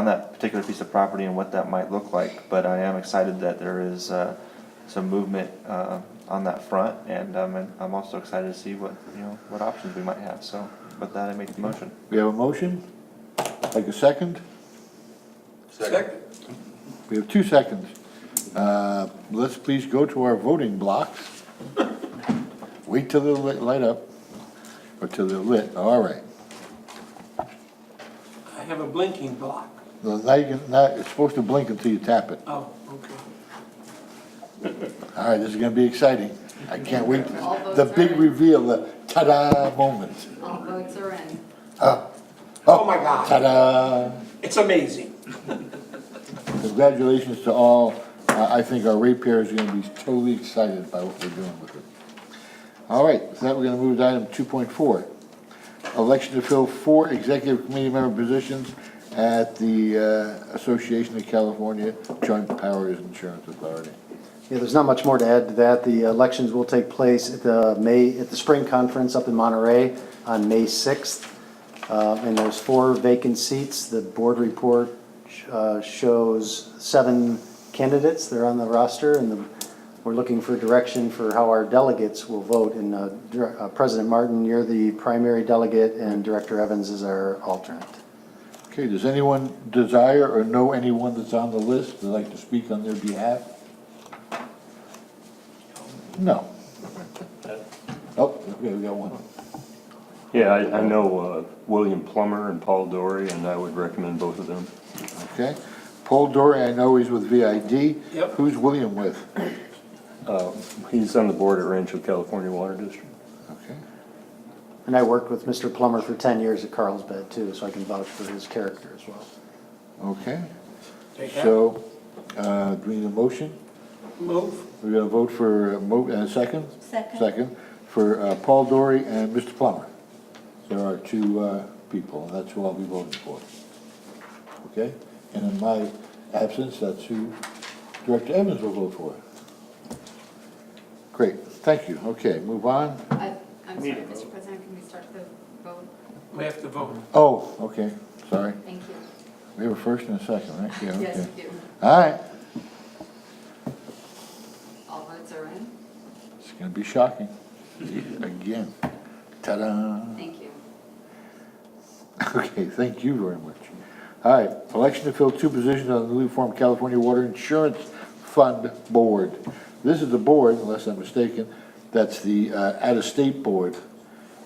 that particular piece of property and what that might look like. But I am excited that there is some movement on that front, and I'm also excited to see what options we might have. So with that, I make the motion. We have a motion. Like a second? Second. We have 2 seconds. Let's please go to our voting blocks. Wait till they're light up, or till they're lit. All right. I have a blinking block. Well, it's supposed to blink until you tap it. Oh, okay. All right, this is going to be exciting. I can't wait. All votes The are big in. reveal, the ta-da moment. All votes are in. Oh my God. Ta-da! It's amazing. Congratulations to all. I think our ratepayers are going to be totally excited by what we're doing with it. All right, with that, we're going to move to item 2.4. Election to fill 4 executive committee member positions at the Association of California Joint Powers Insurance Authority. Yeah, there's not much more to add to that. The elections will take place at the spring conference up in Monterey on May 6th. And there's 4 vacant seats. The board report shows 7 candidates. They're on the roster, and we're looking for direction for how our delegates will vote. And President Martin, you're the primary delegate, and Director Evans is our alternate. Okay, does anyone desire or know anyone that's on the list that'd like to speak on their behalf? No. Oh, okay, we got one. Yeah, I know William Plummer and Paul Dory, and I would recommend both of them. Okay. Paul Dory, I know he's with VID. Yep. Who's William with? He's on the board at Rancho California Water District. Okay. And I worked with Mr. Plummer for 10 years at Carlsbad too, so I can vouch for his character as well. Okay. Take that. So, do we need a motion? Move. We're gonna vote for a move and a second? Second. Second, for Paul Dory and Mr. Plummer. There are two people, and that's who I'll be voting for. Okay? And in my absence, that's who Director Evans will vote for. Great, thank you. Okay, move on. I'm sorry, Mr. President, can we start the vote? We have to vote. Oh, okay, sorry. Thank you. We have a first and a second, right? Yeah, okay. Yes, you do. All right, All votes are in? it's gonna be shocking. Again. Ta-da. Thank you. Okay, thank you very much. All right, election to fill two positions on the newly formed California Water Insurance Fund Board. This is the board, unless I'm mistaken, that's the out-of-state board,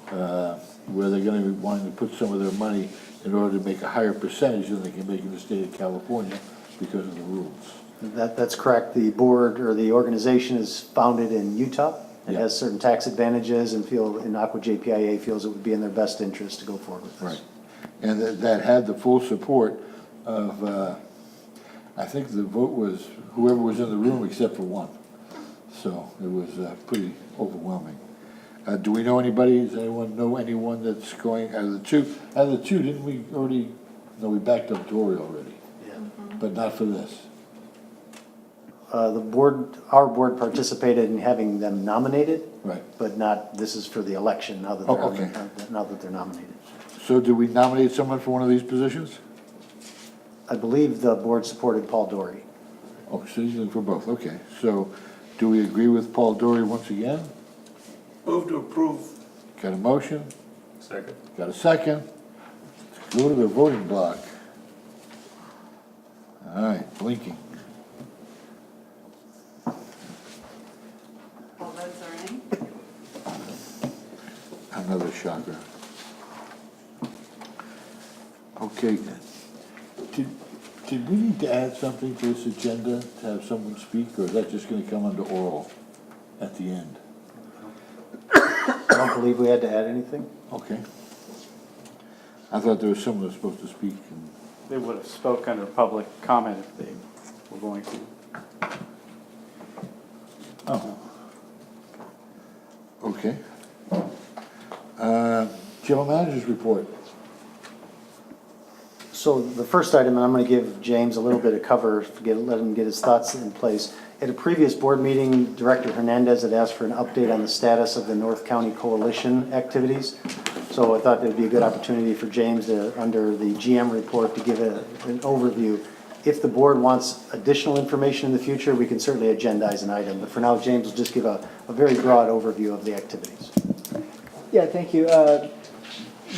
where they're gonna be wanting to put some of their money in order to make a higher percentage than they can make in the state of California because of the rules. That's correct. The board or the organization is founded in Utah. It has certain tax advantages and Aqua JPIA feels it would be in their best interest to go forward with this. Right. And that had the full support of, I think the vote was whoever was in the room except for one. So it was pretty overwhelming. Do we know anybody, does anyone know anyone that's going, out of the two, didn't we already, no, we backed up Dory already. Yeah. But not for this. Our board participated in having them nominated. Right. But not, this is for the election now that they're nominated. So did we nominate someone for one of these positions? I believe the board supported Paul Dory. Oh, so he's looking for both, okay. So do we agree with Paul Dory once again? Move to approve. Got a motion? Second. Got a second? Let's go to the voting block. All right, blinking. All votes are in? Another shocker. Okay, did we need to add something to this agenda to have someone speak, or is that just gonna come under oral at the end? I don't believe we had to add anything. Okay. I thought there was someone that was supposed to speak. They would have spoke under public comment if they were going to. Oh. Okay. General Manager's report. So the first item, and I'm going to give James a little bit of cover, let him get his thoughts in place. At a previous board meeting, Director Hernandez had asked for an update on the status of the North County Coalition activities. So I thought it would be a good opportunity for James to, under the GM report, to give an overview. If the board wants additional information in the future, we can certainly agendize an item. But for now, James will just give a very broad overview of the activities. Yeah, thank you.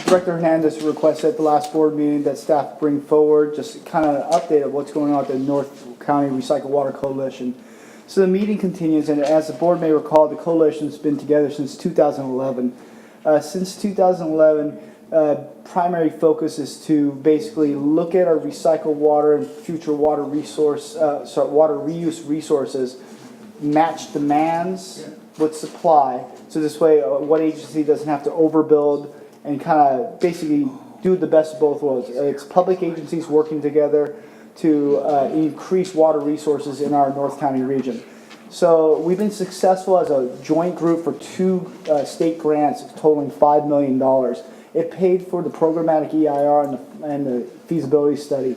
Director Hernandez requested at the last board meeting that staff bring forward just kind of an update of what's going on at the North County Recycled Water Coalition. So the meeting continues, and as the board may recall, the coalition's been together since 2011. Since 2011, primary focus is to basically look at our recycled water and future water water reuse resources, match demands with supply, so this way one agency doesn't have to overbuild and kind of basically do the best of both worlds. It's public agencies working together to increase water resources in our North County region. So we've been successful as a joint group for two state grants totaling $5 million. It paid for the programmatic EIR and the feasibility study.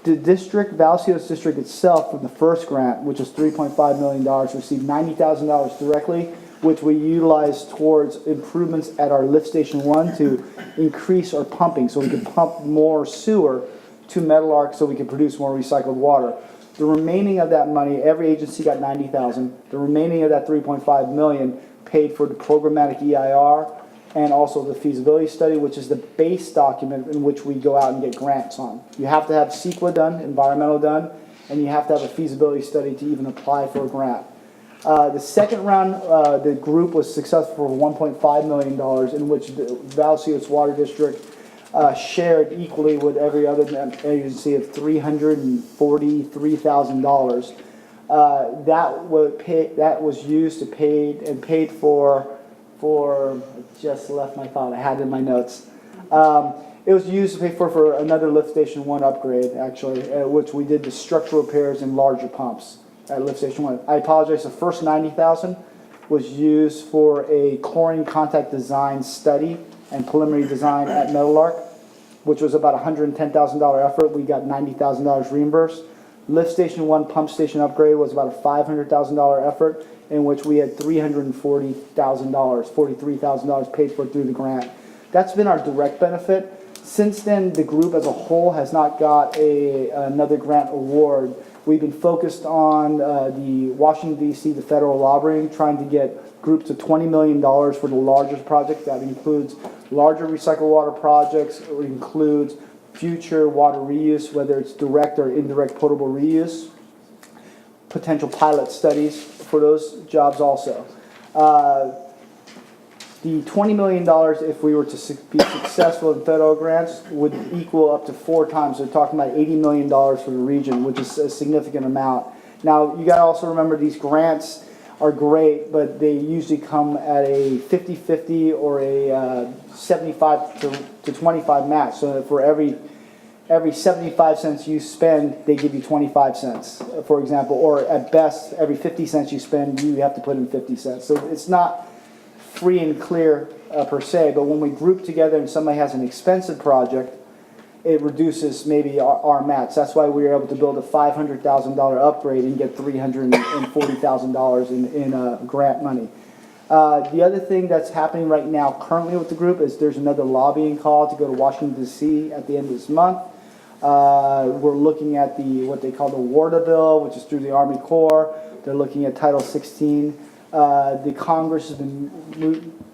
The district, Vallecitos district itself, from the first grant, which was $3.5 million, received $90,000 directly, which we utilized towards improvements at our lift station 1 to increase our pumping so we can pump more sewer to Metal Arc so we can produce more recycled water. The remaining of that money, every agency got $90,000. The remaining of that $3.5 million paid for the programmatic EIR and also the feasibility study, which is the base document in which we go out and get grants on. You have to have CEQA done, environmental done, and you have to have a feasibility study to even apply for a grant. The second round, the group was successful for $1.5 million, in which the Vallecitos Water District shared equally with every other agency of $343,000. That was used to paid for. I just left my thought. I had it in my notes. It was used to pay for another lift station 1 upgrade, actually, which we did the structural repairs and larger pumps. at Lift Station 1. I apologize, the first 90,000 was used for a chlorine contact design study and preliminary design at Meadowlark, which was about a $110,000 effort. We got $90,000 reimbursed. Lift Station 1 pump station upgrade was about a $500,000 effort, in which we had $43,000 paid for through the grant. That's been our direct benefit. Since then, the group as a whole has not got another grant award. We've been focused on the Washington, D.C., the federal lobbying, trying to get groups to $20 million for the largest project. That includes larger recycled water projects. It includes future water reuse, whether it's direct or indirect potable reuse. Potential pilot studies for those jobs also. The $20 million, if we were to be successful in federal grants, would equal up to 4 times. They're talking about $80 million for the region, which is a significant amount. Now, you got to also remember these grants are great, but they usually come at a 50-50 or a 75 to 25 match. So for every 75 cents you spend, they give you 25 cents, for example. Or at best, every 50 cents you spend, you have to put in 50 cents. So it's not free and clear per se, but when we group together and somebody has an expensive project, it reduces maybe our match. That's why we were able to build a $500,000 upgrade and get $340,000 in grant money. The other thing that's happening right now currently with the group is there's another lobbying call to go to Washington, D.C. at the end of this month. We're looking at what they call the WARDA bill, which is through the Army Corps. They're looking at Title 16. The Congress has been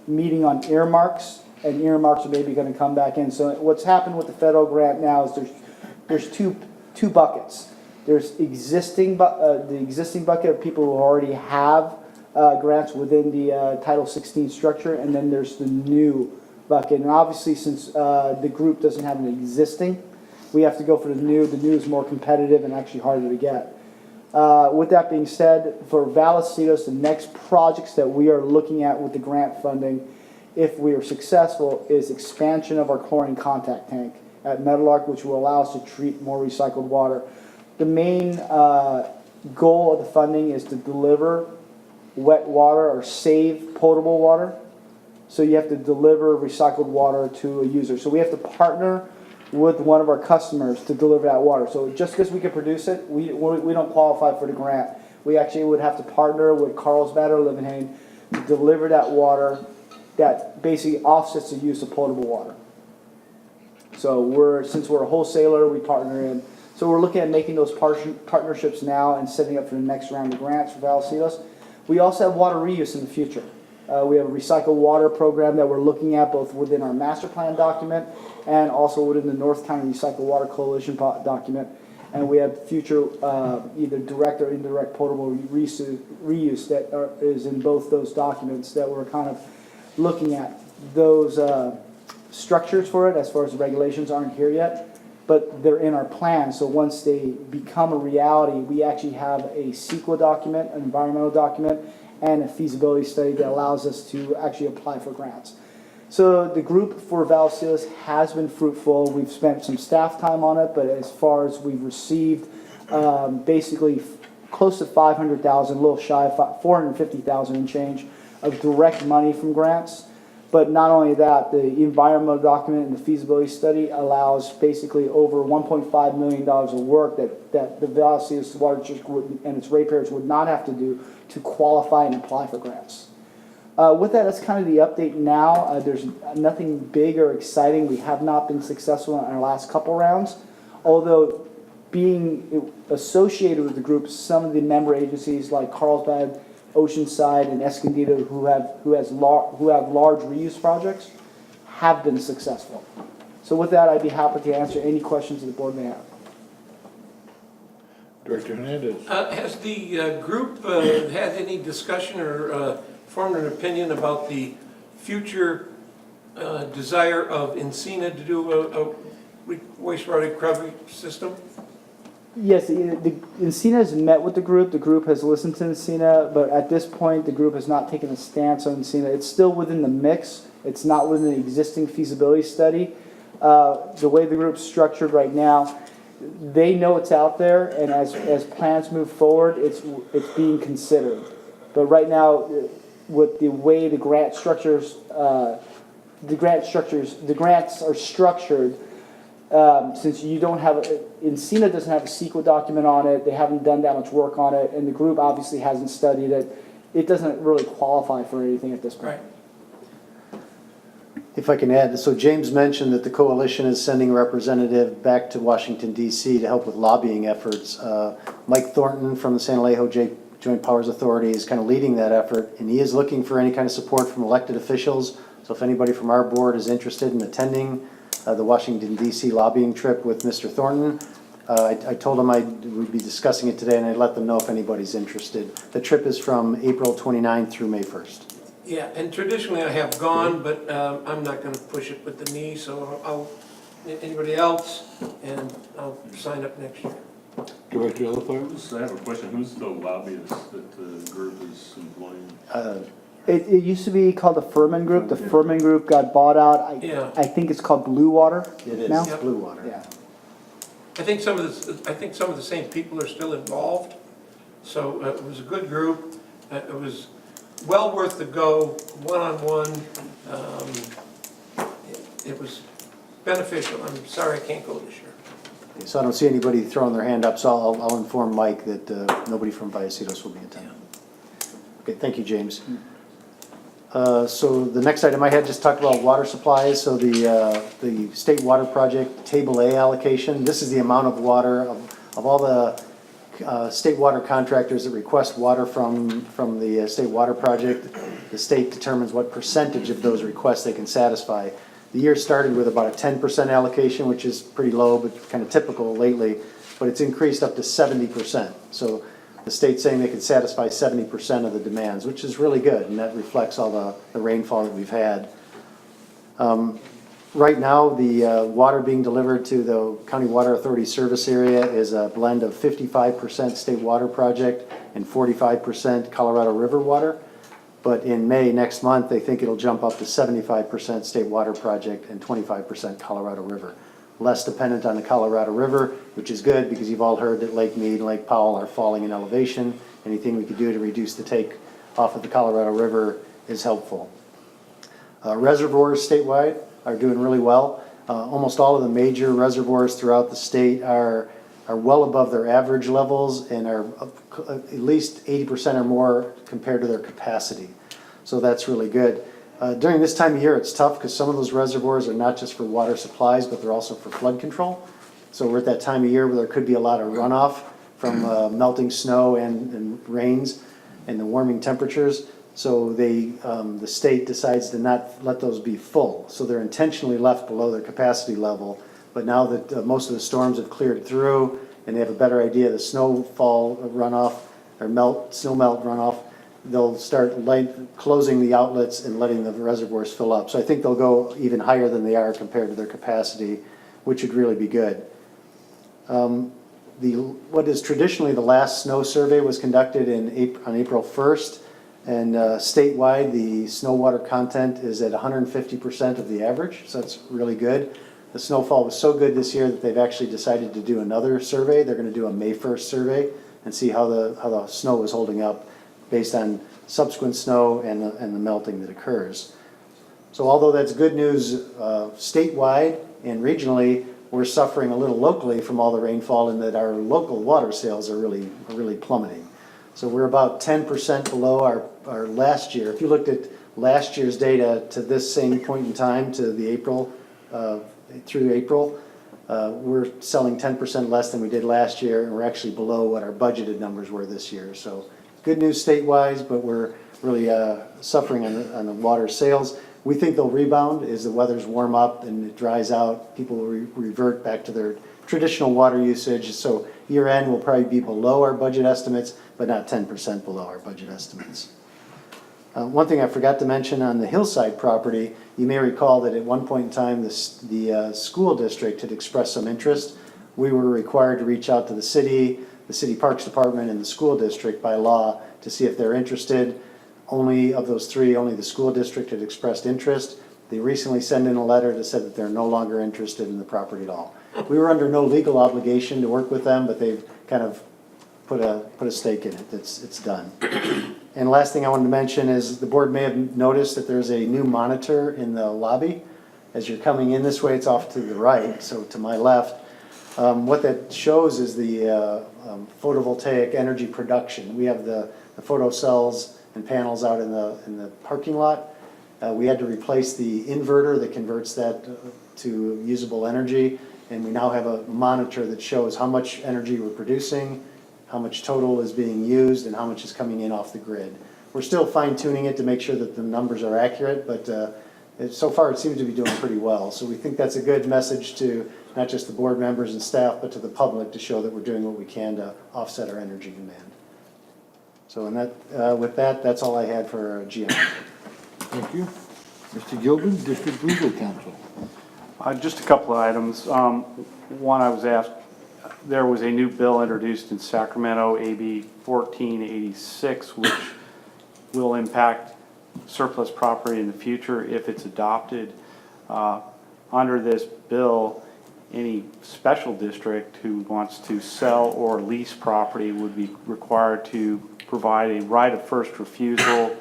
meeting on earmarks, and earmarks are maybe going to come back in. So what's happened with the federal grant now is there's two buckets. There's the existing bucket of people who already have grants within the Title 16 structure, and then there's the new bucket. And obviously, since the group doesn't have an existing, we have to go for the new. The new is more competitive and actually harder to get. With that being said, for Vallecitos, the next projects that we are looking at with the grant funding, if we are successful, is expansion of our chlorine contact tank at Meadowlark, which will allow us to treat more recycled water. The main goal of the funding is to deliver wet water or save potable water. So you have to deliver recycled water to a user. So we have to partner with one of our customers to deliver that water. So just because we can produce it, we don't qualify for the grant. We actually would have to partner with Carlsbad or Livenhain to deliver that water that basically offsets the use of potable water. So since we're a wholesaler, we partner in. So we're looking at making those partnerships now and setting up for the next round of grants for Vallecitos. We also have water reuse in the future. We have a recycled water program that we're looking at both within our master plan document and also within the North County Recycled Water Coalition document. And we have future either direct or indirect potable reuse that is in both those documents that we're kind of looking at. Those structures for it, as far as the regulations, aren't here yet, but they're in our plan. So once they become a reality, we actually have a CEQA document, an environmental document, and a feasibility study that allows us to actually apply for grants. So the group for Vallecitos has been fruitful. We've spent some staff time on it, but as far as we've received basically close to $500,000, a little shy of $450,000 and change of direct money from grants. But not only that, the environmental document and the feasibility study allows basically over $1.5 million of work that the Vallecitos Water District and its ratepayers would not have to do to qualify and apply for grants. With that, that's kind of the update now. There's nothing big or exciting. We have not been successful in our last couple rounds, although being associated with the group, some of the member agencies like Carlsbad, Oceanside, and Escondido, who have large reuse projects, have been successful. So with that, I'd be happy to answer any questions that the board may have. Director Hernandez. Has the group had any discussion or formed an opinion about the future desire of Encina to do a wastewater recovery system? Yes, Encina has met with the group. The group has listened to Encina, but at this point, the group has not taken a stance on Encina. It's still within the mix. It's not within the existing feasibility study. The way the group's structured right now, they know it's out there, and as plans move forward, it's being considered. But right now, with the way the grants are structured, since you don't have, Encina doesn't have a CEQA document on it, they haven't done that much work on it, and the group obviously hasn't studied it, it doesn't really qualify for anything at this point. Right. If I can add, so James mentioned that the coalition is sending a representative back to Washington DC to help with lobbying efforts. Mike Thornton from the San Alejo Joint Powers Authority is kind of leading that effort, and he is looking for any kind of support from elected officials. So if anybody from our board is interested in attending the Washington DC lobbying trip with Mr. Thornton, I told him we'd be discussing it today, and I'd let them know if anybody's interested. The trip is from April 29th through May 1st. Yeah, and traditionally I have gone, but I'm not going to push it with the knee, so anybody else, and I'll sign up next year. Director Ellithorn? I have a question. Who's the lobbyist that the group is employing? It used to be called the Furman Group. The Furman Group got bought out. I think it's called Blue Water It is, now. it's Blue Water. Yeah. I think some of the same people are still involved, so it was a good group. It was well worth the go, one-on-one. It was beneficial. I'm sorry I can't go this year. So I don't see anybody throwing their hand up, so I'll inform Mike that nobody from Vallecitos will be attending. Okay, thank you, James. So the next item I had just talked about water supplies. So the state water project Table A allocation. This is the amount of water of all the state water contractors that request water from the state water project. The state determines what percentage of those requests they can satisfy. The year started with about a 10% allocation, which is pretty low, but kind of typical lately, but it's increased up to 70%. So the state's saying they can satisfy 70% of the demands, which is really good, and that reflects all the rainfall that we've had. Right now, the water being delivered to the County Water Authority service area is a blend of 55% state water project and 45% Colorado River water. But in May, next month, they think it'll jump up to 75% state water project and 25% Colorado River. Less dependent on the Colorado River, which is good because you've all heard that Lake Mead and Lake Powell are falling in elevation. Anything we could do to reduce the take off of the Colorado River is helpful. Reservoirs statewide are doing really well. Almost all of the major reservoirs throughout the state are well above their average levels and are at least 80% or more compared to their capacity. So that's really good. During this time of year, it's tough because some of those reservoirs are not just for water supplies, but they're also for flood control. So we're at that time of year where there could be a lot of runoff from melting snow and rains and the warming temperatures. So the state decides to not let those be full. So they're intentionally left below their capacity level. But now that most of the storms have cleared through and they have a better idea of the snowfall runoff or snow melt runoff, they'll start closing the outlets and letting the reservoirs fill up. So I think they'll go even higher than they are compared to their capacity, which would really be good. What is traditionally the last snow survey was conducted on April 1st, and statewide the snow water content is at 150% of the average, so that's really good. The snowfall was so good this year that they've actually decided to do another survey. They're going to do a May 1st survey and see how the snow is holding up based on subsequent snow and the melting that occurs. So although that's good news statewide and regionally, we're suffering a little locally from all the rainfall in that our local water sales are really plummeting. So we're about 10% below our last year. If you looked at last year's data to this same point in time, to the April, through April, we're selling 10% less than we did last year, and we're actually below what our budgeted numbers were this year. So good news state-wise, but we're really suffering on the water sales. We think they'll rebound as the weather's warm up and it dries out. People will revert back to their traditional water usage. So year end will probably be below our budget estimates, but not 10% below our budget estimates. One thing I forgot to mention on the Hillside property, you may recall that at one point in time the school district had expressed some interest. We were required to reach out to the city parks department, and the school district by law to see if they're interested. Only of those three, only the school district had expressed interest. They recently sent in a letter that said that they're no longer interested in the property at all. we were under no legal obligation to work with them, but they've kind of put a stake in it. It's done. And last thing I wanted to mention is the board may have noticed that there's a new monitor in the lobby. As you're coming in this way, it's off to the right, so to my left. What that shows is the photovoltaic energy production. We have the photo cells and panels out in the parking lot. We had to replace the inverter that converts that to usable energy, and we now have a monitor that shows how much energy we're producing, how much total is being used, and how much is coming in off the grid. We're still fine-tuning it to make sure that the numbers are accurate, but so far it seems to be doing pretty well. So we think that's a good message to not just the board members and staff, but to the public to show that we're doing what we can to offset our energy demand. So with that, that's all I had for GM. Thank you. Mr. Gilbin, District Legal Counsel. Just a couple of items. One, I was asked, there was a new bill introduced in Sacramento, AB 1486, which will impact surplus property in the future if it's adopted. Under this bill, any special district who wants to sell or lease property would be required to provide a right of first refusal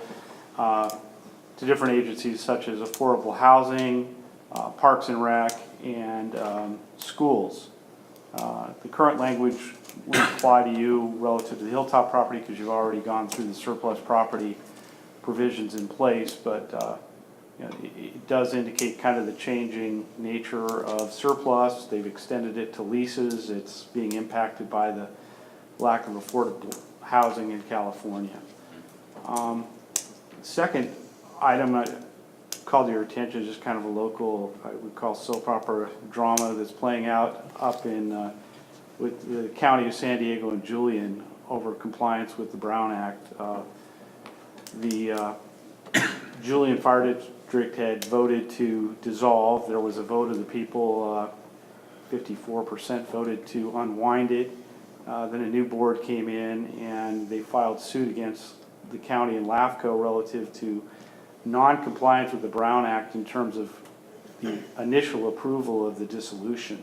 to different agencies such as affordable housing, Parks and Rec, and schools. The current language would apply to you relative to the Hilltop property because you've already gone through the surplus property provisions in place, but you know, it does indicate kind of the changing nature of surplus. They've extended it to leases. It's being impacted by the lack of affordable housing in California. Second item I called your attention is just kind of a local, I would call soap opera drama that's playing out up in with the county of San Diego and Julian over compliance with the Brown Act. The Julian Fire District had voted to dissolve. There was a vote of the people, 54% voted to unwind it. Then a new board came in and they filed suit against the county and LAFCO relative to non-compliance with the Brown Act in terms of the initial approval of the dissolution.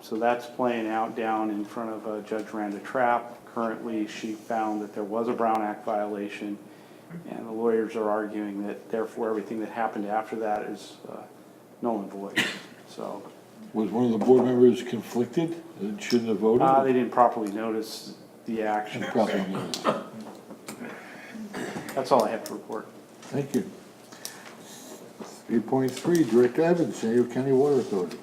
So that's playing out down in front of Judge Randa Trapp. Currently, she found that there was a Brown Act violation, and the lawyers are arguing that therefore everything that happened after that is null and void. So, was one of the board members conflicted and shouldn't have voted? they didn't properly notice the action. Properly noticed. That's all I have to report. Thank you. 3.3, Director Evans, San Diego County Water Authority.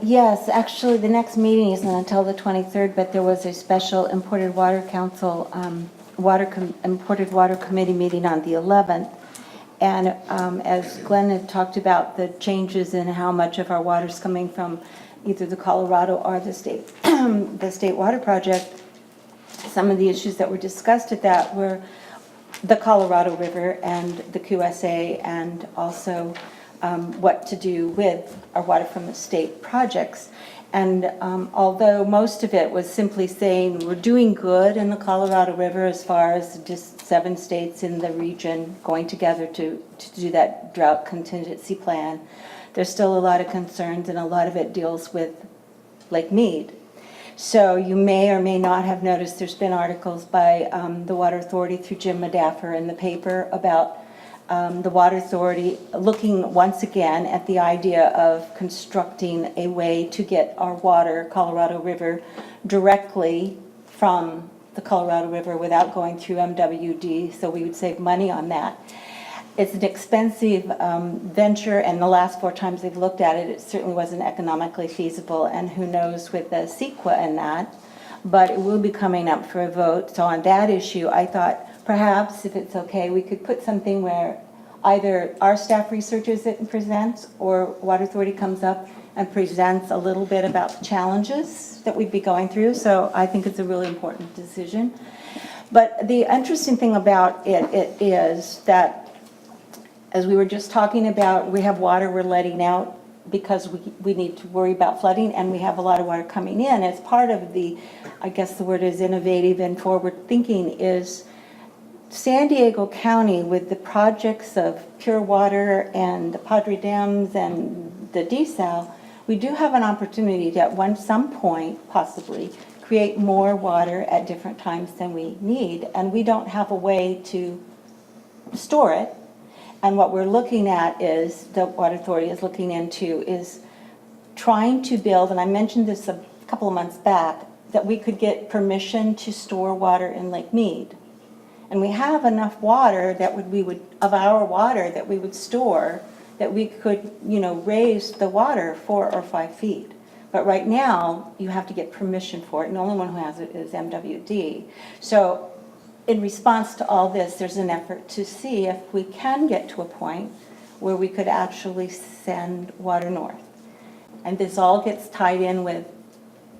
Yes, actually, the next meeting isn't until the 23rd, but there was a special Imported Water Council, Imported Water Committee meeting on the 11th. And as Glenn had talked about, the changes in how much of our water is coming from either the Colorado or the state, the State Water Project, some of the issues that were discussed at that were the Colorado River and the QSA, and also what to do with our water from the state projects. And although most of it was simply saying we're doing good in the Colorado River as far as just 7 states in the region going together to do that drought contingency plan, there's still a lot of concerns, and a lot of it deals with Lake Mead. So you may or may not have noticed there's been articles by the Water Authority through Jim Madaffer in the paper about the Water Authority looking once again at the idea of constructing a way to get our water, Colorado River, directly from the Colorado River without going through MWD, so we would save money on that. It's an expensive venture, and the last 4 times they've looked at it, it certainly wasn't economically feasible, and who knows with the CEQA and that, but it will be coming up for a vote. So on that issue, I thought perhaps, if it's okay, we could put something where either our staff researches it and presents, or Water Authority comes up and presents a little bit about the challenges that we'd be going through. So I think it's a really important decision. But the interesting thing about it is that, as we were just talking about, we have water we're letting out because we need to worry about flooding, and we have a lot of water coming in. As part of the, I guess the word is innovative and forward thinking, is San Diego County, with the projects of Pure Water and the Padre Dams and the desal, we do have an opportunity to at some point possibly create more water at different times than we need, and we don't have a way to store it. And what we're looking at is, the Water Authority is looking into, is trying to build, and I mentioned this a couple of months back, that we could get permission to store water in Lake Mead. And we have enough water that we would, of our water that we would store, that we could, raise the water 4 or 5 feet. But right now, you have to get permission for it, and the only one who has it is MWD. So in response to all this, there's an effort to see if we can get to a point where we could actually send water north. And this all gets tied in with,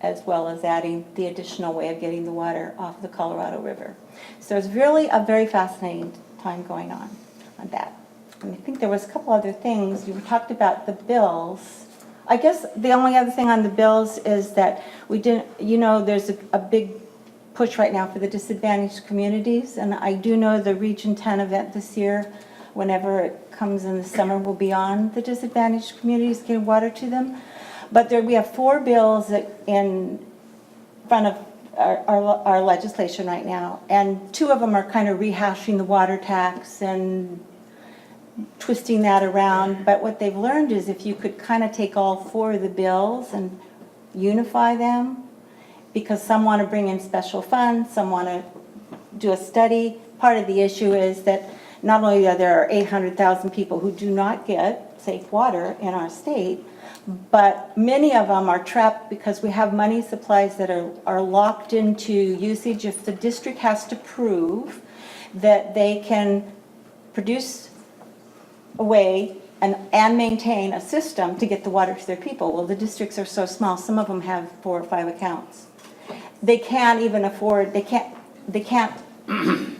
as well as adding the additional way of getting the water off the Colorado River. So it's really a very fascinating time going on that. And I think there was a couple other things. You talked about the bills. I guess the only other thing on the bills is that we didn't, there's a big push right now for the disadvantaged communities, and I do know the Region 10 event this year, whenever it comes in the summer, will be on the disadvantaged communities, getting water to them. But we have 4 bills in front of our legislation right now, and 2 of them are kind of rehashing the water tax and twisting that around. But what they've learned is if you could kind of take all 4 of the bills and unify them, because some want to bring in special funds, some want to do a study. Part of the issue is that not only are there 800,000 people who do not get safe water in our state, but many of them are trapped because we have money supplies that are locked into usage. If the district has to prove that they can produce a way and maintain a system to get the water to their people. Well, the districts are so small, some of them have 4 or 5 accounts. They can't even afford, they can't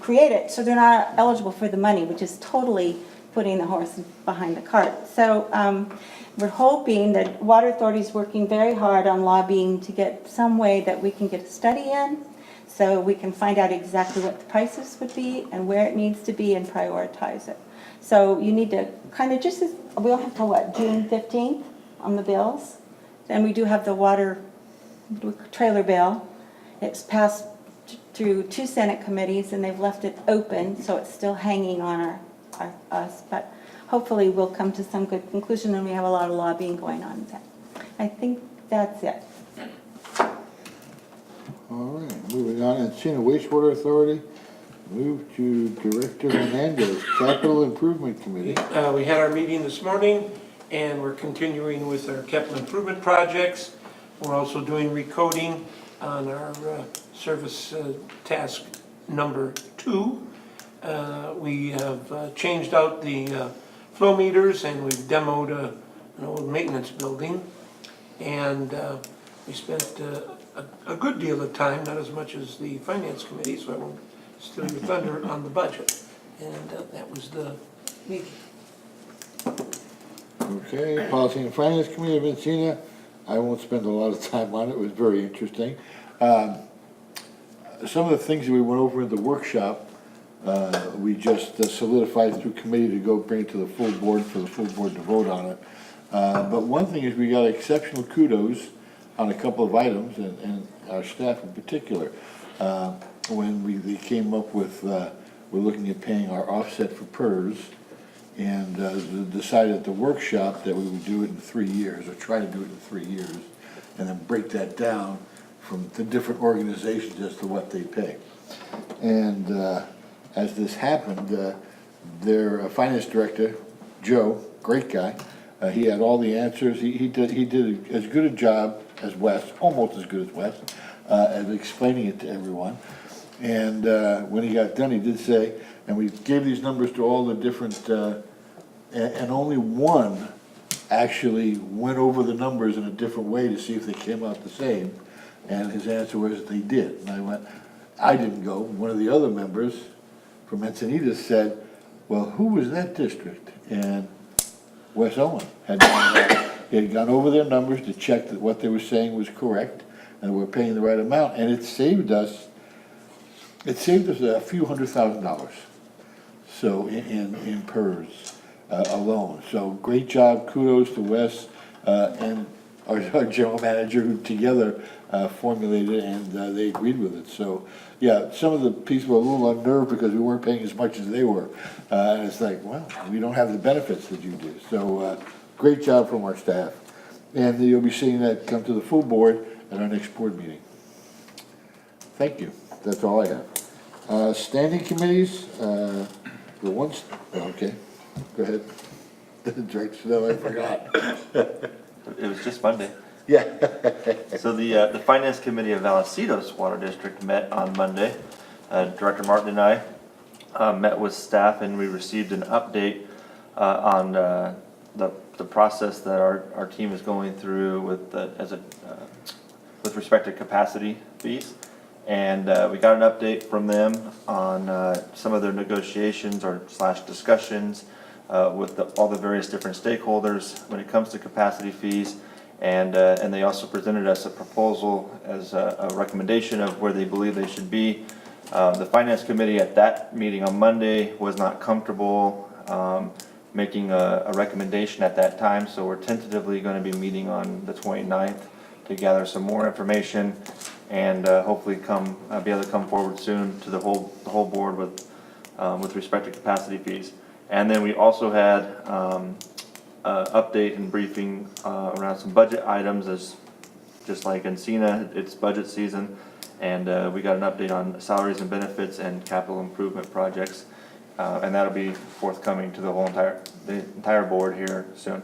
create it, so they're not eligible for the money, which is totally putting the horse behind the cart. So we're hoping that Water Authority is working very hard on lobbying to get some way that we can get a study in, so we can find out exactly what the prices would be and where it needs to be and prioritize it. So you need to kind of we'll have till what, June 15th on the bills? And we do have the water trailer bill. It's passed through 2 Senate committees, and they've left it open, so it's still hanging on us. But hopefully we'll come to some good conclusion, and we have a lot of lobbying going on. I think that's it. All right, moving on, Encino Wastewater Authority, move to Director Hernandez, Capital Improvement Committee. We had our meeting this morning, and we're continuing with our capital improvement projects. We're also doing recoding on our service task number 2. We have changed out the flow meters, and we've demoed an old maintenance building. And we spent a good deal of time, not as much as the Finance Committee, so I won't steal your thunder on the budget. And that was the meeting. Okay, Policy and Finance Committee of Encina. I won't spend a lot of time on it. It was very interesting. Some of the things that we went over in the workshop, we just solidified through committee to go bring it to the full board for the full board to vote on it. But one thing is we got exceptional kudos on a couple of items, and our staff in particular. When they came up with, we're looking at paying our offset for PERS, and decided at the workshop that we would do it in 3 years, or try to do it in 3 years, and then break that down from the different organizations as to what they pay. And as this happened, their finance director, Joe, great guy, he had all the answers. He did as good a job as Wes, almost as good as Wes, at explaining it to everyone. And when he got done, he did say, and we gave these numbers to all the different, and only one actually went over the numbers in a different way to see if they came out the same. And his answer was they did. And I went, I didn't go. One of the other members from Encinitas said, well, who was that district? And Wes Owen had gone over their numbers to check that what they were saying was correct and we're paying the right amount. And it saved us It saved us a few $100,000, so in PERS alone. So great job, kudos to Wes and our general manager, who together formulated it, and they agreed with it. So, yeah, some of the people were a little unnerved because we weren't paying as much as they were. And it's like, well, we don't have the benefits that you do. So, great job from our staff. And you'll be seeing that come to the full board at our next board meeting. Thank you. That's all I have. Standing committees, the ones, okay, go ahead. Director Snow, I forgot. It was just Monday. Yeah. So the Finance Committee of Vallecitos Water District met on Monday. Director Martin and I met with staff, and we received an update on the process that our team is going through with with respect to capacity fees. And we got an update from them on some of their negotiations or / discussions with all the various different stakeholders when it comes to capacity fees. And they also presented us a proposal as a recommendation of where they believe they should be. The Finance Committee at that meeting on Monday was not comfortable making a recommendation at that time, so we're tentatively going to be meeting on the 29th to gather some more information and hopefully be able to come forward soon to the whole board with respect to capacity fees. And then we also had update and briefing around some budget items, as just like Encina, it's budget season, and we got an update on salaries and benefits and capital improvement projects, and that'll be forthcoming to the entire board here soon.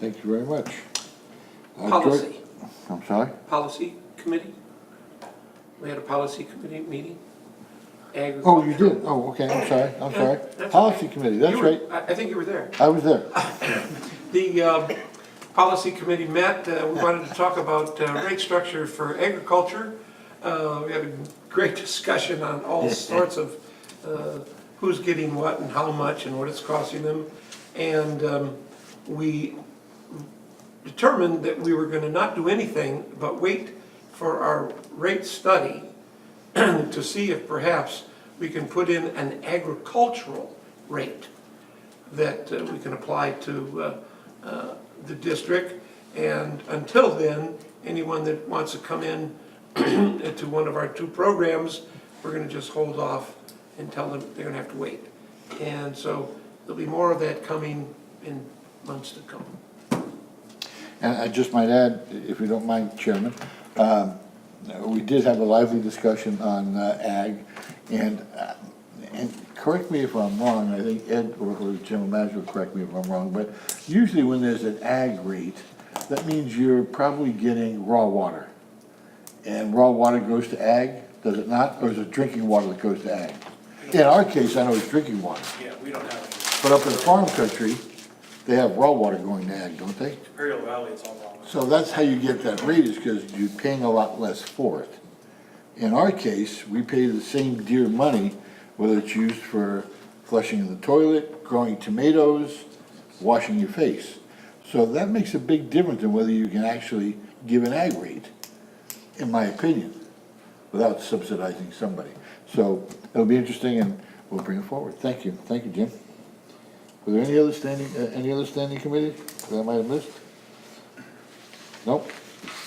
Thank you very much. Policy. I'm sorry? Policy committee? We had a policy committee meeting? Oh, you did? Oh, okay, I'm sorry. That's Policy okay. committee, that's You were- right. I think you were there. I was there. The policy committee met, we wanted to talk about rate structure for agriculture. We had a great discussion on all sorts of who's getting what and how much and what it's costing them. And we determined that we were going to not do anything but wait for our rate study to see if perhaps we can put in an agricultural rate that we can apply to the district. And until then, anyone that wants to come in to one of our two programs, we're going to just hold off and tell them they're going to have to wait. And so there'll be more of that coming in months to come. And I just might add, if you don't mind, Chairman, we did have a lively discussion on ag, and correct me if I'm wrong, I think Ed or the general manager will correct me if I'm wrong, but usually when there's an ag rate, that means you're probably getting raw water. And raw water goes to ag, does it not? Or is it drinking water that goes to ag? In our case, I know it's drinking water. Yeah, we don't have it. But up in farm country, they have raw water going to ag, don't they? Imperial Valley, it's all wrong. So that's how you get that rate, is because you're paying a lot less for it. In our case, we pay the same dear money, whether it's used for flushing the toilet, growing tomatoes, washing your face. So that makes a big difference in whether you can actually give an ag rate, in my opinion, without subsidizing somebody. So it'll be interesting, and we'll bring it forward. Thank you. Thank you, Jim. Were there any other standing committees that I might have missed? Nope.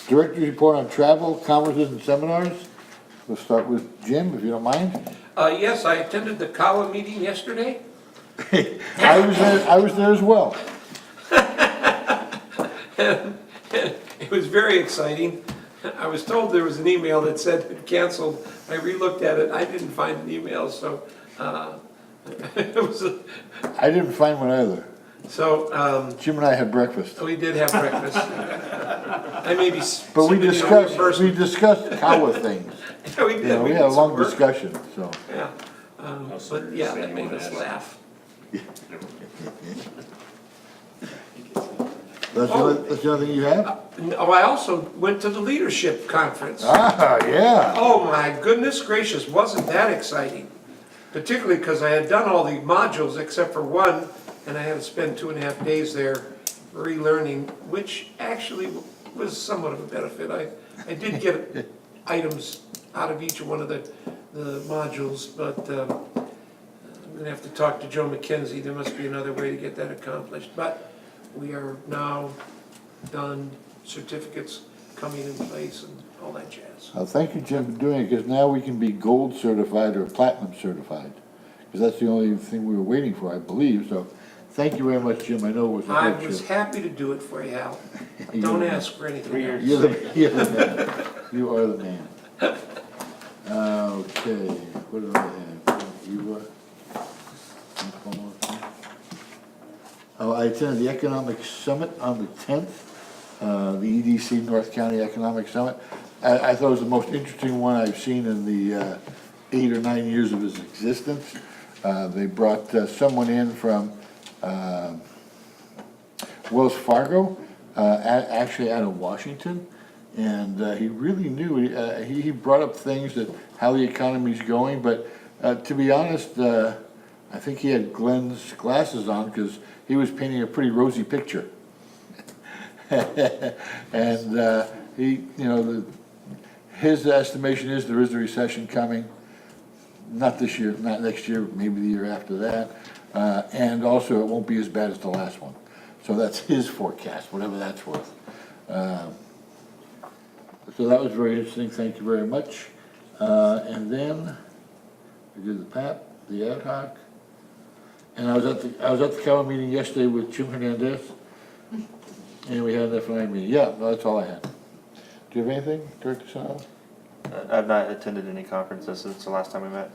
Director's report on travel, conferences, and seminars. We'll start with Jim, if you don't mind. Yes, I attended the CAWA meeting yesterday. I was there as well. It was very exciting. I was told there was an email that said it canceled. I re-looked at it. I didn't find an email, so it was. I didn't find one either. So Jim and I had breakfast. we did have breakfast. I may be. But we discussed CAWA things. Yeah, we did. We had a long discussion. So. Yeah, but yeah, that made us laugh. That's the other thing you have? Oh, I also went to the leadership conference. Ah, yeah. Oh my goodness gracious, wasn't that exciting? Particularly because I had done all the modules except for one, and I had to spend 2.5 days there relearning, which actually was somewhat of a benefit. I did get items out of each one of the modules, but I'm gonna have to talk to Joe McKenzie. There must be another way to get that accomplished. But we are now done, certificates coming in place and all that jazz. Thank you, Jim, for doing it, because now we can be gold certified or platinum certified. Because that's the only thing we were waiting for, I believe, so thank you very much, Jim. I know it was a I hardship. was happy to do it for you, Al. Don't ask for anything else. You're the man. You are the man. Okay, what do I have? You, oh, I attended the Economic Summit on the 10th, the EDC North County Economic Summit. I thought it was the most interesting one I've seen in the 8 or 9 years of its existence. They brought someone in from Wells Fargo, actually out of Washington, and he really knew, he brought up things that how the economy's going, but to be honest, I think he had Glenn's glasses on because he was painting a pretty rosy picture. And he, you know, his estimation is there is a recession coming, not this year, not next year, maybe the year after that, and also it won't be as bad as the last one. So that's his forecast, whatever that's worth. So that was very interesting, thank you very much. And then we did the PAP, the ad hoc, and I was at the Cal meeting yesterday with Jim Hernandez, and we had an FNI meeting. Yeah, no, that's all I had. Do you have anything, Director Sal? I've not attended any conferences since the last time we met.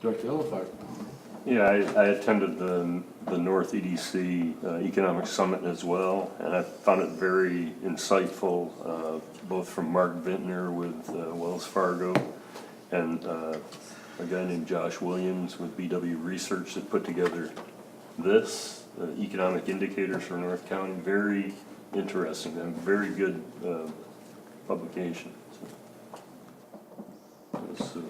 Director Elefart? Yeah, I attended the North EDC Economic Summit as well, and I found it very insightful, both from Mark Vintner with Wells Fargo and a guy named Josh Williams with BW Research that put together this, economic indicators for North County. Very interesting and very good publication. So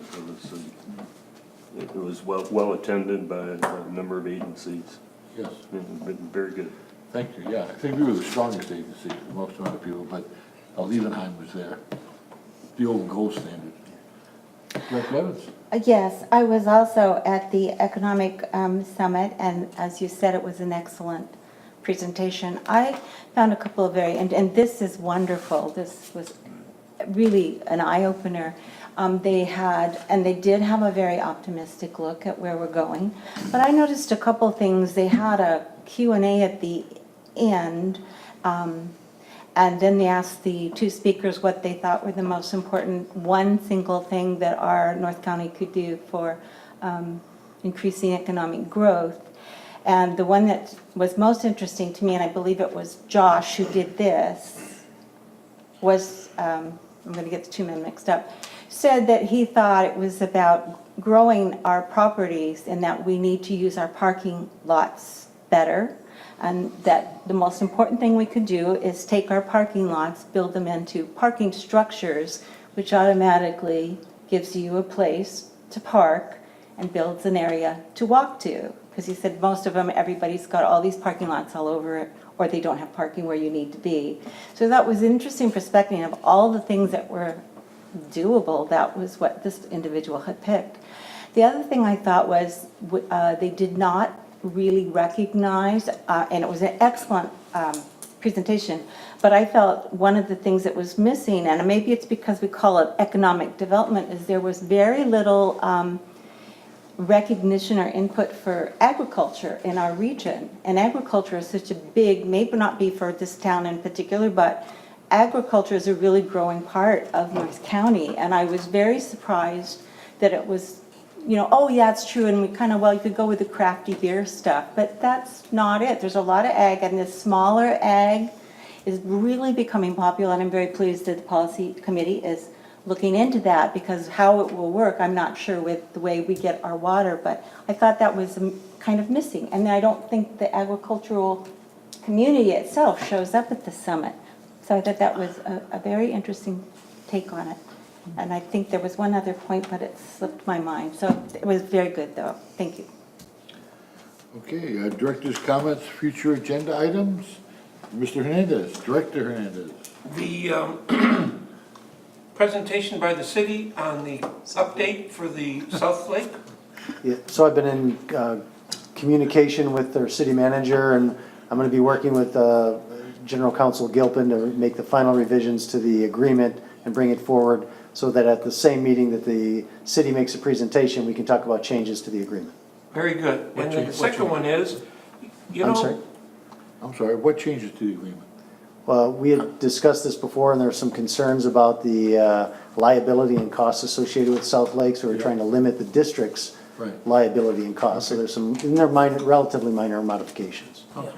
it was well attended by a number of agencies. Yes. Very good. Thank you, yeah. I think we were the strongest agency, the most amount of people, but Liebenheim was there, the old gold standard. Director Evans? Yes, I was also at the Economic Summit, and as you said, it was an excellent presentation. I found a couple of and this is wonderful. This was really an eye-opener. They did have a very optimistic look at where we're going. But I noticed a couple things. They had a Q&A at the end, and then they asked the two speakers what they thought were the most important one single thing that our North County could do for increasing economic growth. And the one that was most interesting to me, and I believe it was Josh who did this, was, I'm going to get the two men mixed up, said that he thought it was about growing our properties and that we need to use our parking lots better, and that the most important thing we could do is take our parking lots, build them into parking structures, which automatically gives you a place to park and builds an area to walk to. Because he said most of them, everybody's got all these parking lots all over it, or they don't have parking where you need to be. So that was an interesting perspective of all the things that were doable. That was what this individual had picked. The other thing I thought was they did not really recognize, and it was an excellent presentation, but I felt one of the things that was missing, and maybe it's because we call it economic development, is there was very little recognition or input for agriculture in our region. And agriculture is such a big, maybe not be for this town in particular, but agriculture is a really growing part of North County. And I was very surprised that it was, you know, oh yeah, it's true, and we kind of, well, you could go with the crafty beer stuff, but that's not it. There's a lot of ag, and this smaller ag is really becoming popular, and I'm very pleased that the policy committee is looking into that, because how it will work, I'm not sure with the way we get our water, but I thought that was kind of missing. And I don't think the agricultural community itself shows up at the summit. So I thought that was a very interesting take on it. And I think there was one other point, but it slipped my mind. So it was very good, though. Thank you. Okay, director's comments, future agenda items. Mr. Hernandez, Director Hernandez. presentation by the city on the update for the South Lake? Yeah, so I've been in communication with their city manager, and I'm going to be working with General Counsel Gilpin to make the final revisions to the agreement and bring it forward so that at the same meeting that the city makes a presentation, we can talk about changes to the agreement. Very good. And then the second one is, you I'm sorry? know, I'm sorry, what changes to the agreement? Well, we had discussed this before, and there are some concerns about the liability and costs associated with South Lake, so we're trying to limit the district's Right. liability and costs. So there's some, and they're minor, relatively minor modifications. and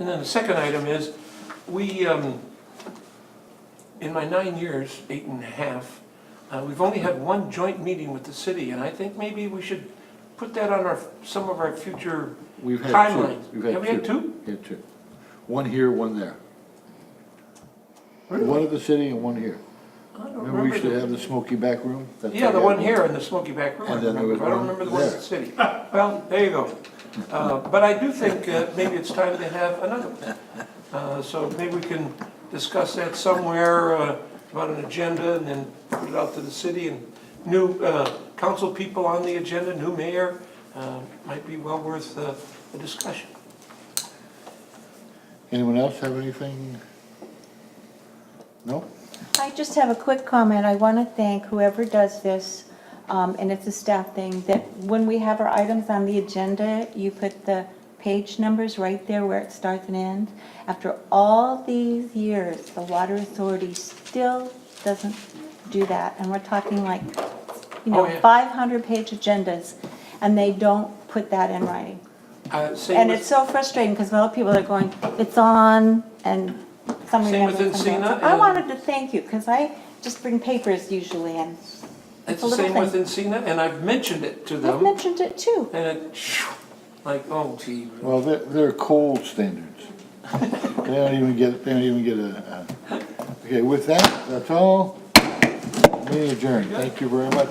then the second item is, we, in my 9 years, 8.5, we've only had one joint meeting with the city, and I think maybe we should put that on some of our future We've had timelines. two. Have we had two? We had two. One here, one there. One at the city and one here. I don't Remember we used to remember. have the smoky back room? That's Yeah, how the we one had here in the smoky back room, I And then there remember, was but I don't one remember the one at there. the city. Well, there you go. But I do think maybe it's time to have another one. So maybe we can discuss that somewhere, about an agenda, and then put it out to the city, and new council people on the agenda, new mayor, might be well worth a discussion. Anyone else have anything? No? I just have a quick comment. I want to thank whoever does this, and it's a staff thing, that when we have our items on the agenda, you put the page numbers right there where it starts and ends. After all these years, the Water Authority still doesn't do that. And we're talking like, Oh, yeah. 500-page agendas, and they don't put that in writing. Same And with- it's so frustrating, because a lot of people are going, it's on, and somebody Same never with comes Encina, out. I and- wanted to thank you, because I just bring papers usually, and It's a the little same with thing. Encina, and I've mentioned it to I've them, mentioned it too. and it, like, oh gee. Well, they're cold standards. They don't even get a, okay, with that, that's all. Meeting adjourned. Thank you very much.